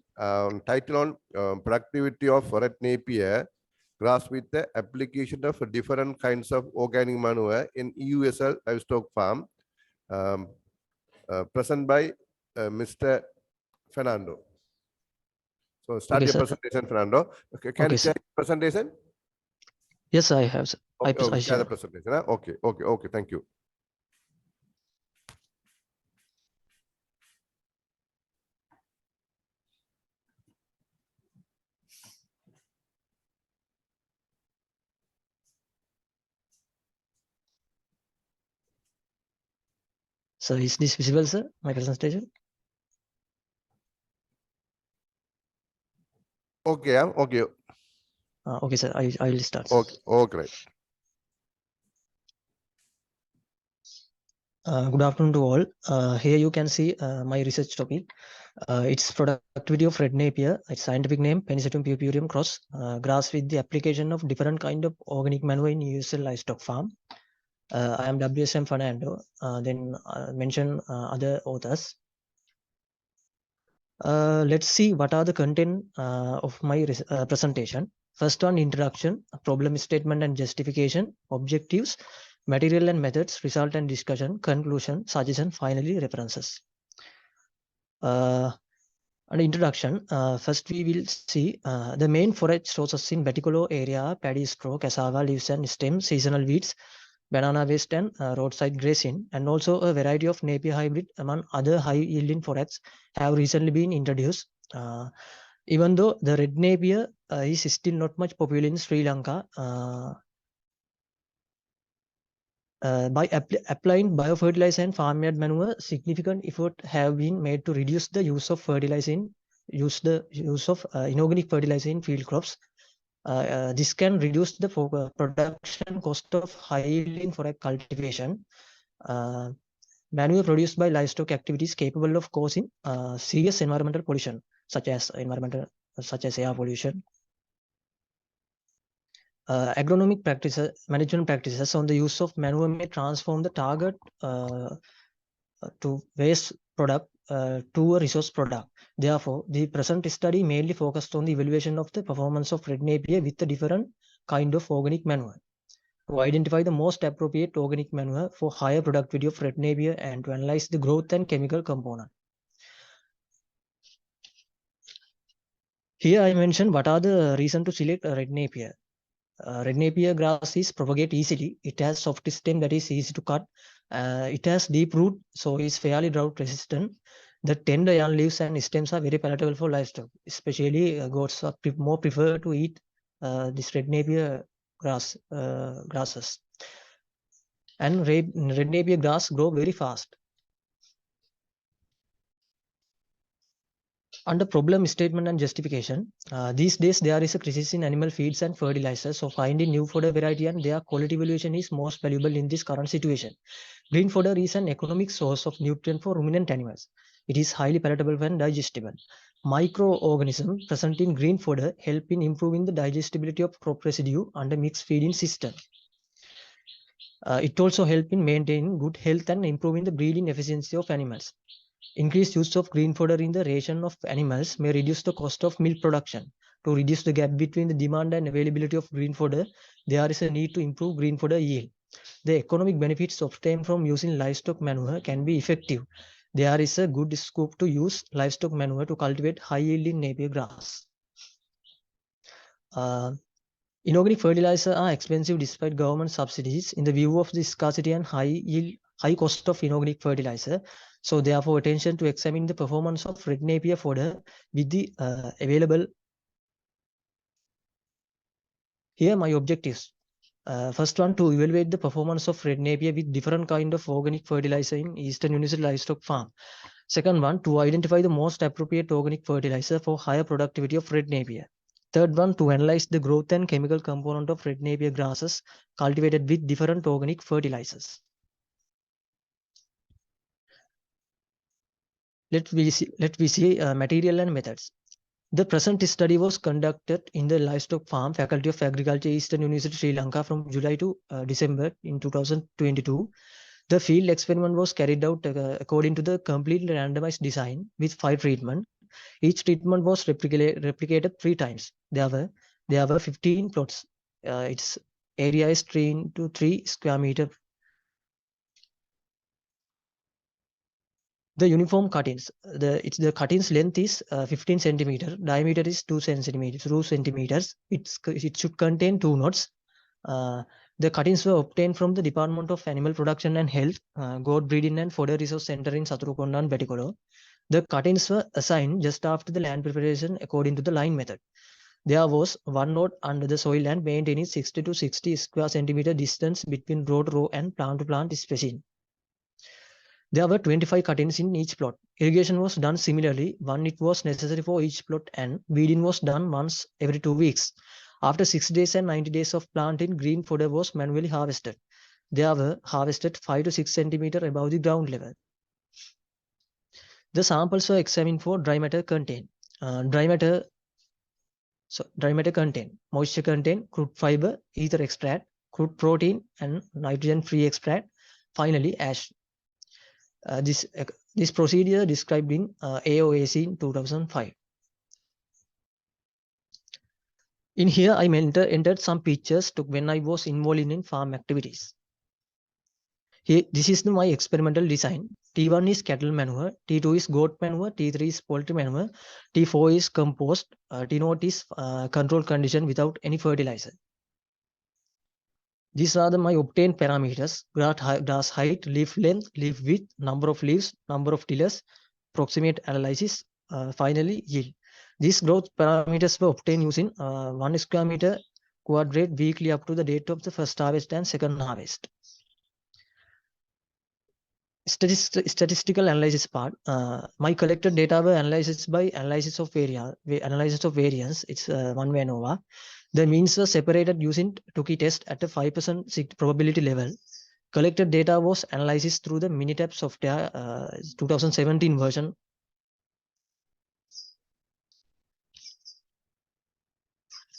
title on productivity of red napier grass with the application of different kinds of organic manure in USL livestock farm. Present by Mr. Fernando. So start Okay, your sir. presentation, Fernando. Okay, can Okay, you sir. share presentation? Yes, I have, sir. Okay, I share the share. presentation. Huh? Okay, thank you. So is this visible, sir? My presentation? Okay, okay, Okay, sir. I will start. Sir. okay, great. Good afternoon to all. Here you can see my research topic. It's productivity of red napier. Its scientific name Penicetum purpureum cross grass with the application of different kind of organic manure in USL livestock farm. I am WSM Fernando. Then mention other authors. Let's see what are the content of my presentation. First one, introduction, problem statement and justification, objectives, material and methods, result and discussion, conclusion, suggestion, finally references. An introduction, first we will see the main forage sources in Beticulo area, paddy straw, cassava leaves and stems, seasonal weeds, banana waste and roadside grazing, and also a variety of napier hybrid among other high yielding forests have recently been introduced. Even though the red napier is still not much popular in Sri Lanka, by applying biofertilizer and farmyard manure, significant effort have been made to reduce the use of inorganic fertilizer in field crops. This can reduce the production cost of high yielding for cultivation. Manure produced by livestock activities capable of causing serious environmental pollution, such as air pollution. Agronomic practices, management practices on the use of manure may transform the target to waste product to a resource product. Therefore, the present study mainly focused on the evaluation of the performance of red napier with a different kind of organic manure, to identify the most appropriate organic manure for higher productivity of red napier and to analyze the growth and chemical component. Here I mentioned what are the reasons to select a red napier. Red napier grass is propagate easily. It has soft stem that is easy to cut. It has deep root, so is fairly drought resistant. The tender young leaves and stems are very palatable for livestock. Especially goats are more prefer to eat this red napier grasses. And red napier grass grow very fast. Under problem statement and justification, these days there is a crisis in animal feeds and fertilizers, so finding new fodder variety and their quality evaluation is most valuable in this current situation. Green fodder is an economic source of nutrient for ruminant animals. It is highly palatable and digestible. Microorganisms present in green fodder help in improving the digestibility of crop residue under mixed feeding system. It also helps in maintaining good health and improving the breeding efficiency of animals. Increased use of green fodder in the ration of animals may reduce the cost of milk production. To reduce the gap between the demand and availability of green fodder, there is a need to improve green fodder yield. The economic benefits obtained from using livestock manure can be effective. There is a good scope to use livestock manure to cultivate high-yielding napier grass. Inorganic fertilizers are expensive despite government subsidies. In the view of the scarcity and high cost of inorganic fertilizer, so therefore attention to examine the performance of red napier fodder with the available. Here my objectives. First one, to evaluate the performance of red napier with different kind of organic fertilizer in Eastern United Livestock Farm. Second one, to identify the most appropriate organic fertilizer for higher productivity of red napier. Third one, to analyze the growth and chemical component of red napier grasses cultivated with different organic fertilizers. Let we see material and methods. The present study was conducted in the Livestock Farm, Faculty of Agriculture, Eastern University, Sri Lanka from July to December in 2022. The field experiment was carried out according to the completely randomized design with 5 treatments. Each treatment was replicated 3 times. There were 15 plots. Its area is 3 into 3 square meter. The uniform cuttings. The cuttings length is 15 centimeter. Diameter is 2 centimeters. It should contain 2 knots. The cuttings were obtained from the Department of Animal Production and Health, Goat Breeding and Fodder Resource Center in Saturukonda and Beticulo. The cuttings were assigned just after the land preparation according to the line method. There was 1 knot under the soil and maintaining 60 to 60 square centimeter distance between row to row and plant to plant spacing. There were 25 cuttings in each plot. Irrigation was done similarly. It was necessary for each plot, and weeding was done once every 2 weeks. After 6 days and 90 days of planting, green fodder was manually harvested. They were harvested 5 to 6 centimeter above the ground level. The samples were examined for dry matter content. Dry matter contain moisture content, crude fiber, ether extract, crude protein, and nitrogen-free extract. Finally, ash. This procedure described in AOAC in 2005. In here, I entered some pictures took when I was involved in farm activities. Here, this is my experimental design. T1 is cattle manure, T2 is goat manure, T3 is poultry manure, T4 is compost, T0 is control condition without any fertilizer. These are my obtained parameters: grass height, leaf length, leaf width, number of leaves, number of tillers, proximate analysis, finally yield. These growth parameters were obtained using 1 square meter quadrate weekly up to the date of the first harvest and second harvest. Statistical analysis part. My collected data were analyzed by analysis of variance. It's one-way ANOVA. The means were separated using Tukey test at a 5% probability level. Collected data was analyzed through the Minitab software 2017 version.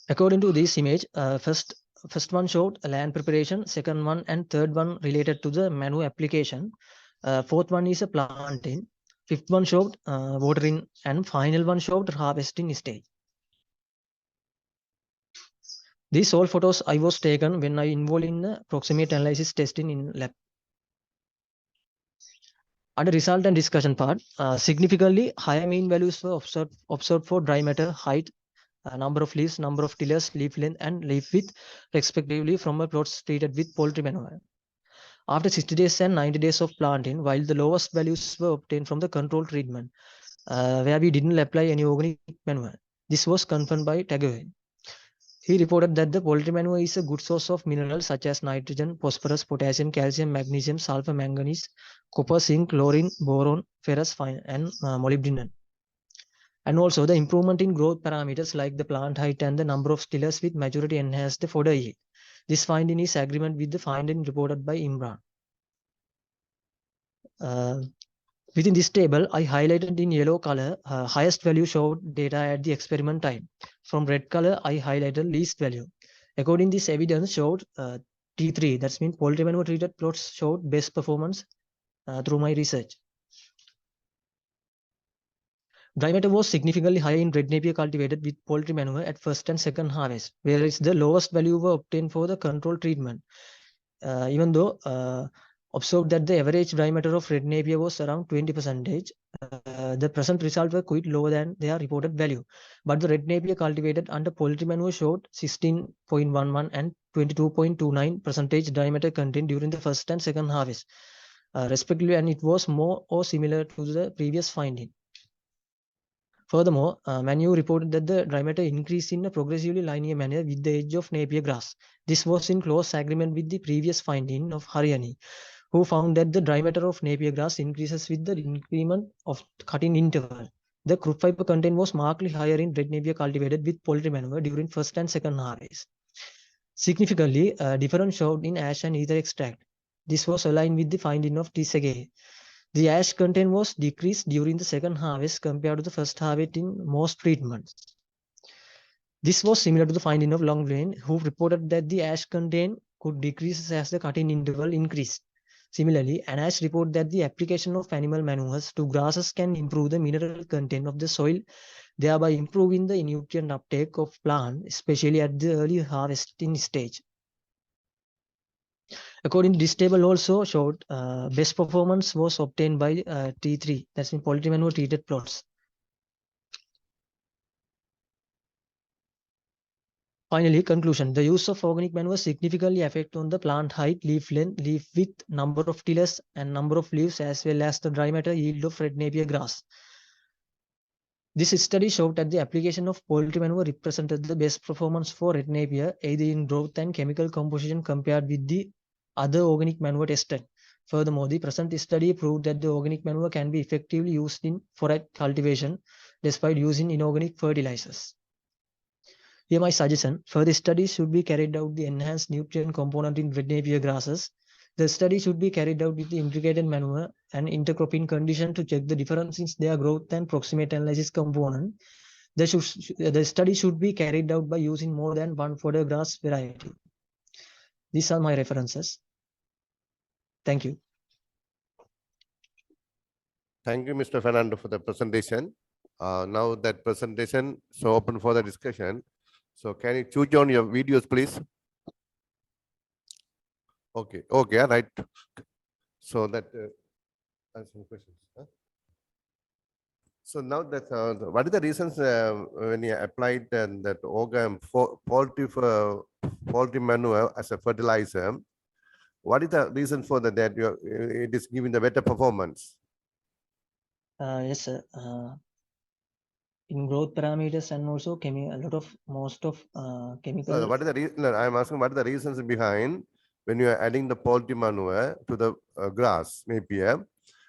According to this image, first one showed land preparation, second one and third one related to the manure application. Fourth one is a planting. Fifth one showed watering, and final one showed harvesting stage. These all photos I was taken when I involved in the proximate analysis testing in lab. Under result and discussion part, significantly higher mean values were observed for dry matter, height, number of leaves, number of tillers, leaf length, and leaf width, respectively, from plots treated with poultry manure. After 60 days and 90 days of planting, while the lowest values were obtained from the control treatment, where we didn't apply any organic manure. This was confirmed by Tagoe. He reported that the poultry manure is a good source of minerals such as nitrogen, phosphorus, potassium, calcium, magnesium, sulfur, manganese, copper, zinc, chlorine, boron, ferrous, and molybdenum. And also the improvement in growth parameters like the plant height and the number of tillers with maturity enhanced the fodder yield. This finding is agreement with the finding reported by Imran. Within this table, I highlighted in yellow color, highest value showed data at the experiment time. From red color, I highlighted least value. According to this evidence showed T3, that means poultry manure treated plots showed best performance through my research. Dry matter was significantly higher in red Napier cultivated with poultry manure at first and second harvest, whereas the lowest value were obtained for the control treatment. Even though observed that the average dry matter of red Napier was around 20%, the present results were quite lower than their reported value. But the red Napier cultivated under poultry manure showed 16.11 and 22.29% dry matter content during the first and second harvest, respectively, and it was more or similar to the previous finding. Furthermore, Manu reported that the dry matter increased in a progressively linear manner with the edge of Napier grass. This was in close agreement with the previous finding of Haryani, who found that the dry matter of Napier grass increases with the increment of cutting interval. The crude fiber content was markedly higher in red Napier cultivated with poultry manure during first and second harvest. Significantly, difference showed in ash and ether extract. This was aligned with the finding of Tsege. The ash content was decreased during the second harvest compared to the first harvest in most treatments. This was similar to the finding of Longgrain, who reported that the ash content could decrease as the cutting interval increased. Similarly, Anash reported that the application of animal manures to grasses can improve the mineral content of the soil, thereby improving the nutrient uptake of plant, especially at the early harvesting stage. According to this table also showed best performance was obtained by T3, that's in poultry manure treated plots. Finally, conclusion. The use of organic manure significantly affects on the plant height, leaf length, leaf width, number of tillers, and number of leaves, as well as the dry matter yield of red Napier grass. This study showed that the application of poultry manure represented the best performance for red Napier, either in growth and chemical composition compared with the other organic manure tested. Furthermore, the present study proved that the organic manure can be effectively used in forage cultivation despite using inorganic fertilizers. Here my suggestion: further studies should be carried out the enhanced nutrient component in red Napier grasses The study should be carried out with the integrated manure and intercropping condition to check the difference in their growth and proximate analysis component. The study should be carried out by using more than one fodder grass variety. These are my references. Thank you. Thank you, Mr. Fernando, for the presentation. Now that presentation is open for the discussion. So can you choose on your videos, please? Okay, okay, right. So that answer some questions. Huh? So now that what are the reasons when you applied that poultry manure as a fertilizer? What is the reason for that? It is giving the better performance. Yes, sir. In growth parameters and also most of chemical. What is the reason? I'm asking what are the reasons behind when you are adding the poultry manure to the grass, maybe.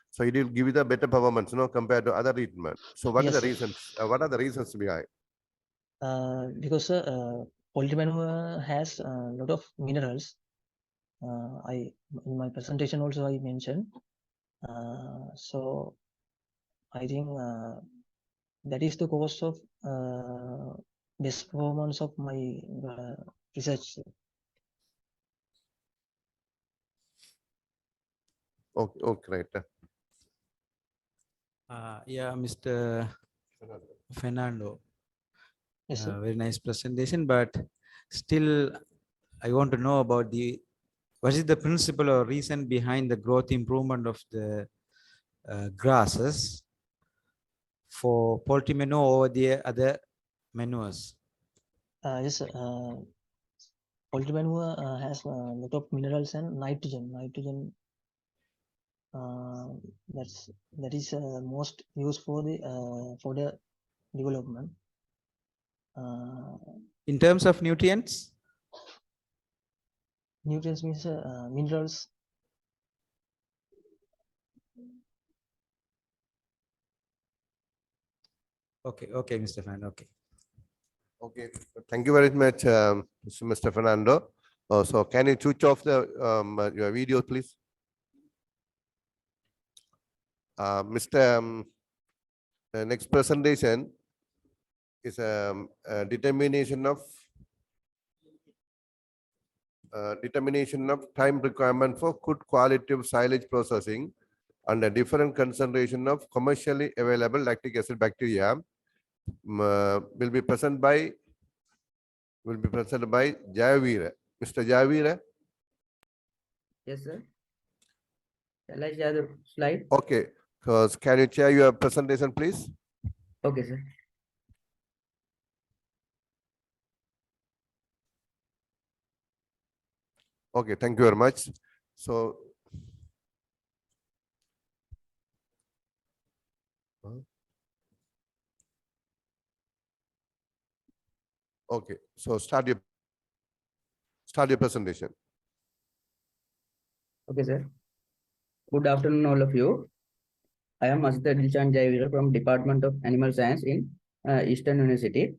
So it will give you the better performance, compared to other treatment. So what Yes, are the sir. reasons? What are the reasons behind? Because poultry manure has a lot of minerals. In my presentation also I mentioned. So I think that is the cause of best performance of my research. Okay, okay, right. Yeah, Mr. Fernando. Yes, sir. Very nice presentation, but still I want to know about what is the principle or reason behind the growth improvement of the grasses for poultry manure over the other manures? Yes, sir. Poultry manure has a lot of minerals and nitrogen. That is most used for the development. In terms of nutrients? Nutrients means minerals. Okay, okay, Mr. Fernando. Okay. Okay, thank you very much, Mr. Fernando. So can you switch off your video, please? Mr. The next presentation is determination of time requirement for good quality of silage processing and a different concentration of commercially available lactic acid bacteria. Will be presented by Javir. Mr. Javir. Yes, sir. Shall I share the slide? Okay. Can you share your presentation, please? Okay, sir. Okay, thank you very much. So, okay, so start your presentation. Okay, sir. Good afternoon, all of you. I am Asita Dilchan Jaivira from Department of Animal Science in Eastern University.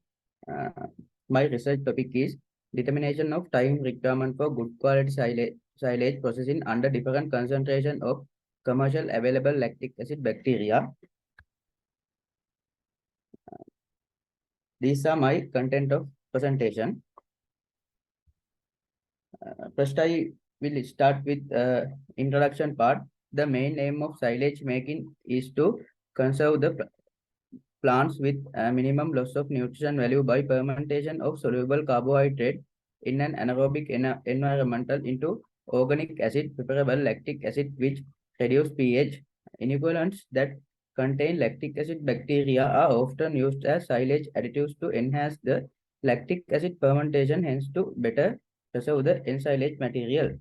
My research topic is determination of time requirement for good quality silage processing under different concentration of commercial available lactic acid bacteria. These are my content of presentation. First, I will start with introduction part. The main aim of silage making is to conserve the plants with a minimum loss of nutrition value by fermentation of soluble carbohydrate in an anaerobic environmental into organic acid, preferable lactic acid, which reduce pH. Inoculants that contain lactic acid bacteria are often used as silage additives to enhance the lactic acid fermentation, hence to better preserve the ensilage material.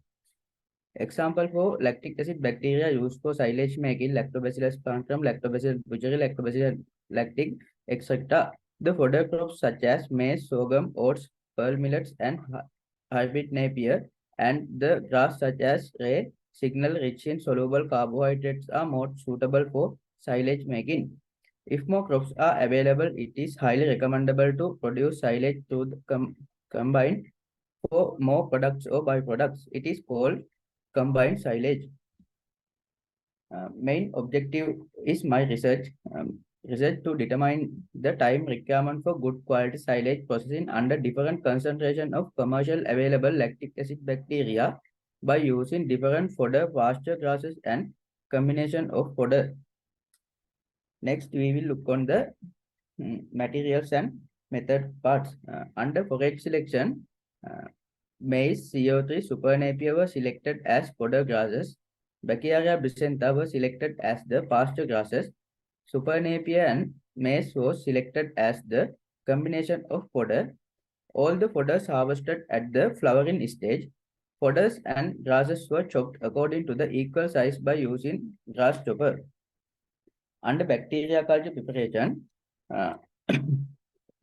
Example for lactic acid bacteria used for silage making: Lactobacillus plantarum, Lactobacillus butyri, Lactobacillus lactic, etc. The fodder crops such as maize, sorghum, oats, pearl millets, and hybrid napier, and the grass such as rye, signal rich in soluble carbohydrates are more suitable for silage making. If more crops are available, it is highly recommendable to produce silage to combine for more products or byproducts. It is called combined silage. Main objective is my research to determine the time requirement for good quality silage processing under different concentration of commercial available lactic acid bacteria by using different fodder, pasture grasses, and combination of fodder. Next, we will look on the materials and method parts. Under forage selection, maize, CO3, super napier were selected as fodder grasses. Bacteria brachyantha were selected as the pasture grasses. Super napier and maize was selected as the combination of fodder. All the fodders harvested at the flowering stage. Fodders and grasses were chopped according to the equal size by using grass chopper. Under bacteria culture preparation,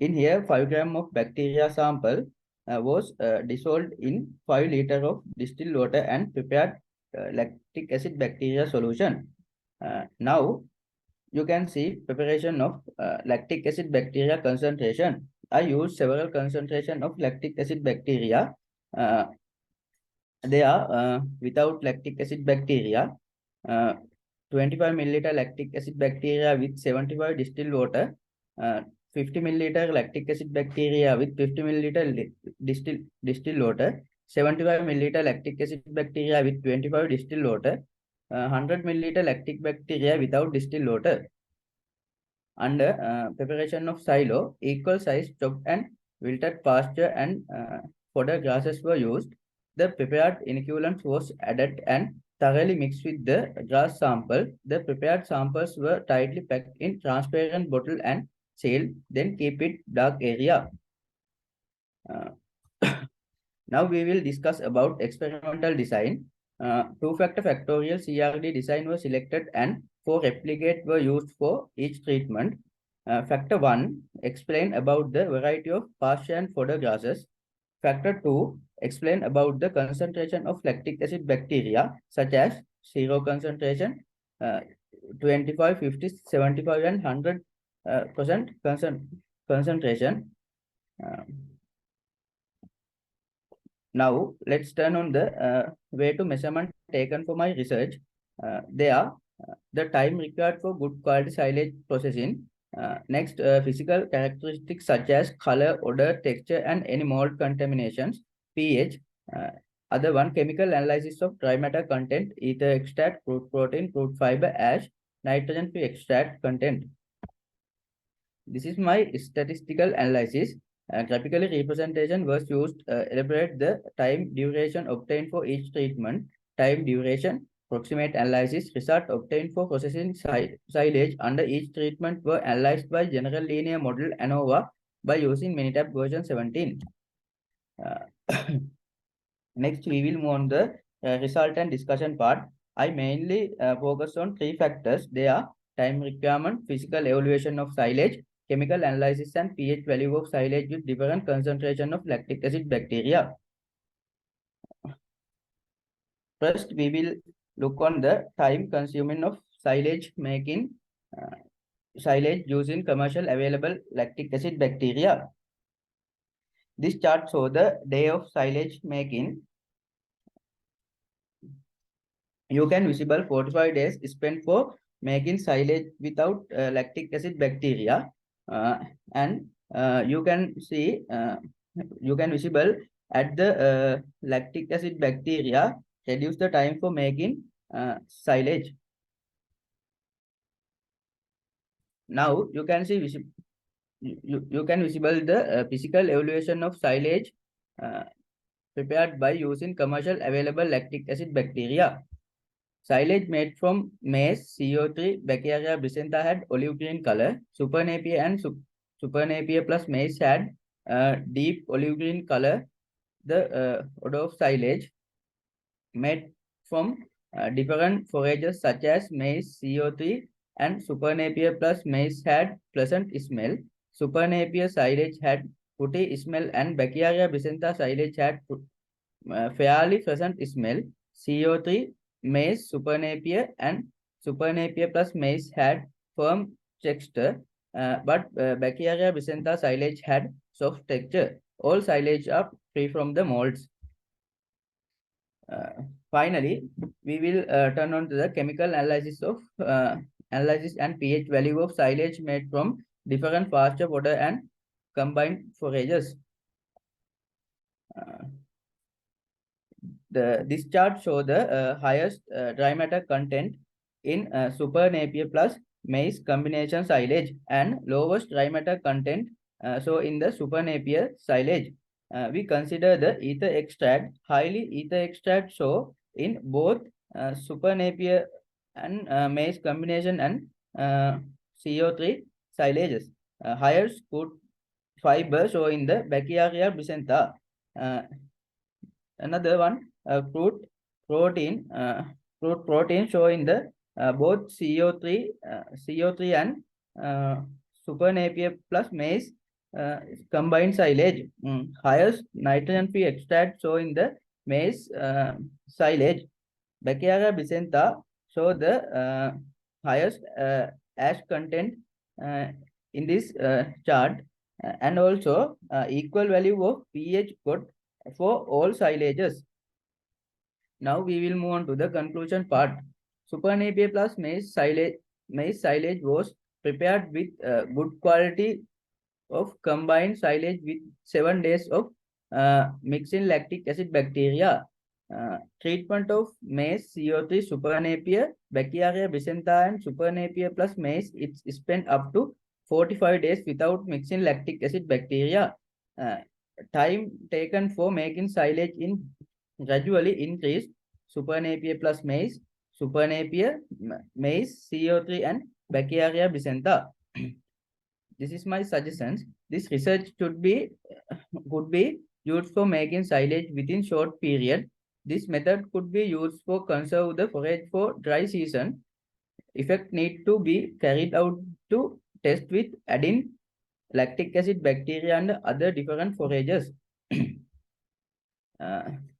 in here 5 gram of bacteria sample was dissolved in 5 liter of distilled water and prepared lactic acid bacteria solution. Now you can see preparation of lactic acid bacteria concentration. I used several concentration of lactic acid bacteria. They are without lactic acid bacteria. 25 milliliter lactic acid bacteria with 75 distilled water, 50 milliliter lactic acid bacteria with 50 milliliter distilled water, 75 milliliter lactic acid bacteria with 25 distilled water, 100 milliliter lactic bacteria without distilled water. Under preparation of silo, equal size chopped and wilted pasture and fodder grasses were used. The prepared inoculant was added and thoroughly mixed with the grass sample. The prepared samples were tightly packed in transparent bottle and sealed, then keep it dark area. Now we will discuss about experimental design. Two-factor factorial CRD design was selected and 4 replicates were used for each treatment. Factor 1 explain about the variety of pasture and fodder grasses. Factor 2 explain about the concentration of lactic acid bacteria such as 0 concentration, 25, 50, 75 and 100% concentration. Now let's turn on the way to measurement taken for my research. They are the time required for good quality silage processing. Next, physical characteristics such as color, odor, texture, and any mold contaminations, pH. Other one, chemical analysis of dry matter content, ether extract, crude protein, crude fiber, ash, nitrogen-free extract content. This is my statistical analysis. Graphically representation was used elaborate the time duration obtained for each treatment, time duration, approximate analysis, result obtained for processing silage under each treatment were analyzed by general linear model ANOVA by using Minitab version 17. Next, we will move on the result and discussion part. I mainly focus on 3 factors. They are time requirement, physical evaluation of silage, chemical analysis, and pH value of silage with different concentration of lactic acid bacteria. First, we will look on the time consuming of silage making silage using commercial available lactic acid bacteria. This chart shows the day of silage making. You can visible 45 days spent for making silage without lactic acid bacteria, and you can see you can visible at the lactic acid bacteria reduce the time for making silage. Now you can see you can visible the physical evaluation of silage prepared by using commercial available lactic acid bacteria. Silage made from maize, CO3, Bacteria brachyantha had olive green color. Super napier and super napier plus maize had deep olive green color. The odor of silage made from different forages such as maize, CO3 and super napier plus maize had pleasant smell. Super napier silage had putty smell and Bacteria brachyantha silage had fairly pleasant smell. CO3, maize, super napier and super napier plus maize had firm texture, but Bacteria brachyantha silage had soft texture. All silage are free from the molds. finally, we will turn on to the chemical analysis of analysis and pH value of silage made from different pasture, water, and combined forages. This chart shows the highest dry matter content in Super Napier plus maize combination silage and lowest dry matter content so in the Super Napier silage. We consider the ether extract, highly ether extract show in both Super Napier and maize combination and CO3 silages. Highest good fiber show in the Bacchiaria bisentha. Another one, fruit protein show in the both CO3 and Super Napier plus maize combined silage. Highest nitrogen free extract show in the maize silage. Bacchiaria bisentha show the highest ash content in this chart and also equal value of pH got for all silages. Now we will move on to the conclusion part. Super Napier plus maize silage was prepared with good quality of combined silage with 7 days of mixing lactic acid bacteria. Treatment of maize CO3 Super Napier, Bacchiaria bisentha and Super Napier plus maize, it's spent up to 45 days without mixing lactic acid bacteria. Time taken for making silage in gradually increased. Super Napier plus maize, Super Napier, maize, CO3 and Bacchiaria bisentha. This is my suggestions. This research could be used for making silage within short period. This method could be used for conserve the forage for dry season. Effect need to be carried out to test with adding lactic acid bacteria and other different forages.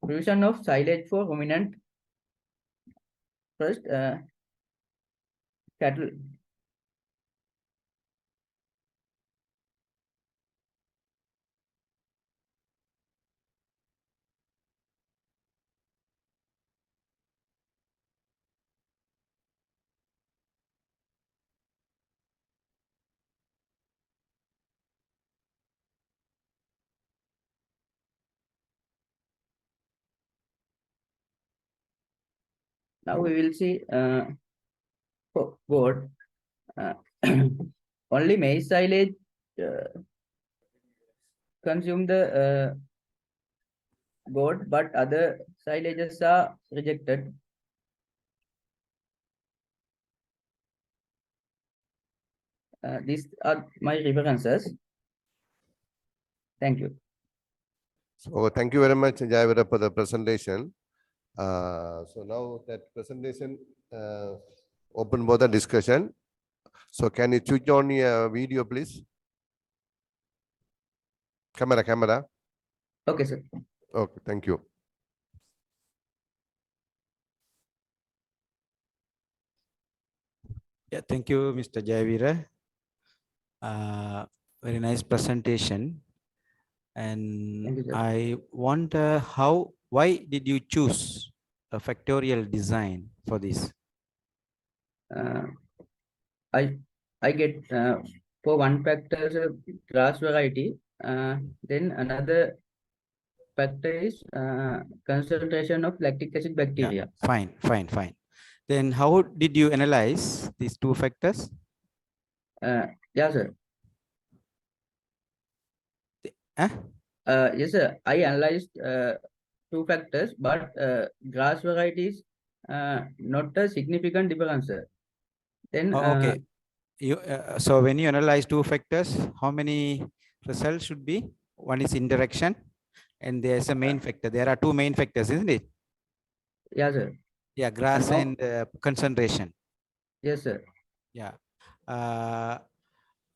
Provision of silage for ruminant. First, cattle. Now we will see goat. Only maize silage consume the goat, but other silages are rejected. These are my references. Thank you. So thank you very much, Jayavira, for the presentation. So now that presentation open for the discussion. So can you switch on your video, please? Camera. Okay, sir. Okay, thank you. Yeah, thank you, Mr. Jayavira. Very nice presentation. And Thank you, sir. I wonder why did you choose a factorial design for this? I get for one factor grass variety. Then another factor is concentration of lactic acid bacteria. Yeah, fine. Then how did you analyze these two factors? Yeah, sir. Huh? Yes, sir. I analyzed two factors, but grass varieties not a significant difference, sir. Then Okay. So when you analyze two factors, how many results should be? One is interaction, and there's a main factor. There are two main factors, isn't it? yeah, sir. Yeah, grass and concentration. Yes, sir. Yeah.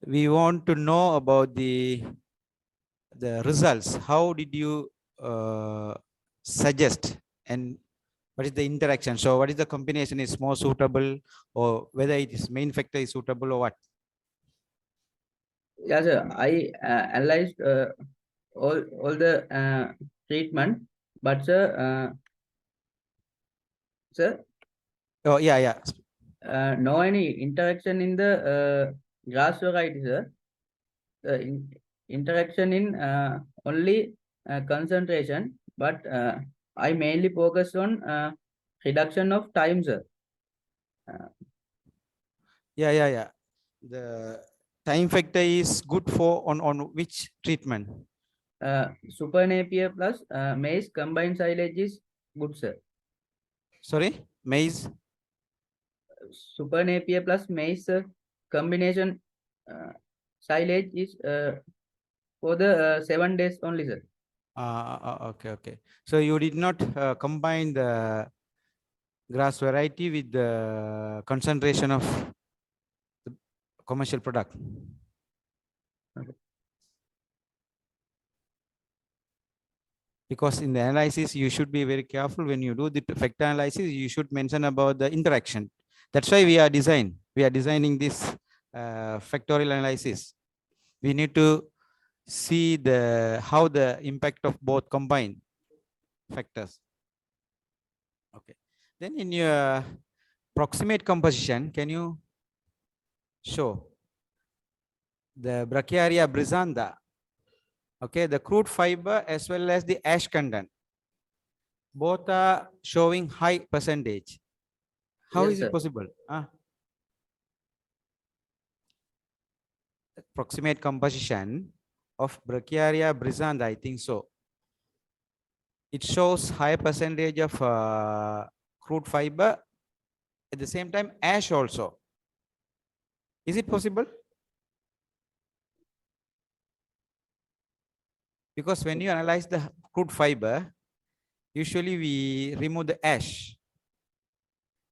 We want to know about the results. How did you suggest, and what is the interaction? So what is the combination is more suitable, or whether it is main factor is suitable or what? Yeah, sir. I analyzed all the treatment, but sir, Sir, Oh, yeah. no any interaction in the grass variety, sir. Interaction in only concentration, but I mainly focus on reduction of time, sir. Yeah. The time factor is good for on which treatment? Super Napier plus maize combined silage is good, sir. Sorry, maize. Super Napier plus maize combination silage is for the 7 days only, sir. Okay. So you did not combine the grass variety with the concentration of the commercial product. Okay. Because in the analysis, you should be very careful when you do the factor analysis. You should mention about the interaction. That's why we are designing this factorial analysis. We need to see how the impact of both combined factors. Okay. Then in your proximate composition, can you show the Brachiaria brisanda? Okay, the crude fiber as well as the ash content. Both are showing high percentage. How Yes, is sir. it possible? Proximate composition of Brachiaria brisanda, I think so. It shows high percentage of crude fiber. At the same time, ash also. Is it possible? Because when you analyze the crude fiber, usually we remove the ash.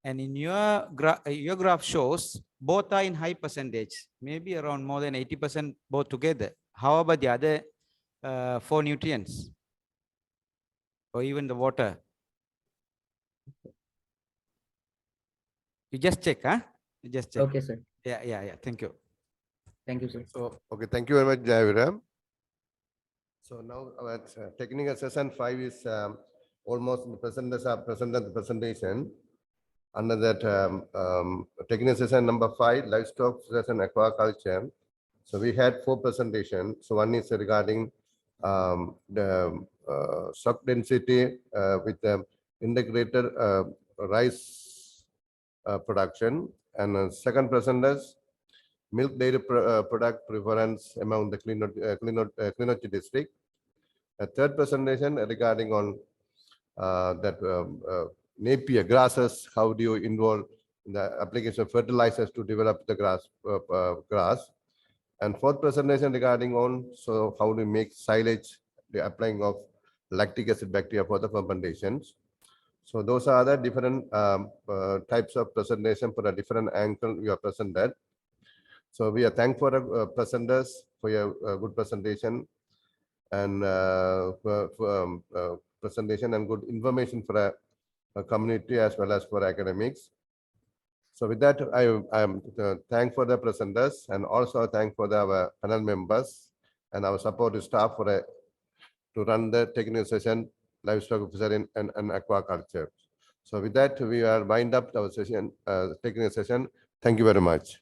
And in your graph shows both are in high percentage, maybe around more than 80% both together. How about the other 4 nutrients or even the water? You just check, huh? You just check. Okay, sir. Yeah. Thank you. Thank you, sir. So, okay, thank you very much, Jayaviram. So now our technical session 5 is almost the presenters are presented the presentation. Under that technical session number 5, livestock session aquaculture. So we had 4 presentations. So one is regarding the stock density with the integrated rice production, and second presenters milk dairy product preference among the Cleanup district. A third presentation regarding on that Napier grasses, how do you involve in the application of fertilizers to develop the grass. And fourth presentation regarding on, so how do you make silage, the applying of lactic acid bacteria for the fermentations. So those are the different types of presentation for a different angle you are presented. So we are thankful for presenters for your good presentation and presentation and good information for a community as well as for academics. So with that, I am thank for the presenters and also thank for our panel members and our supportive staff for to run the technical session, livestock officer and aquaculture. So with that, we are wind up our session, technical session. Thank you very much.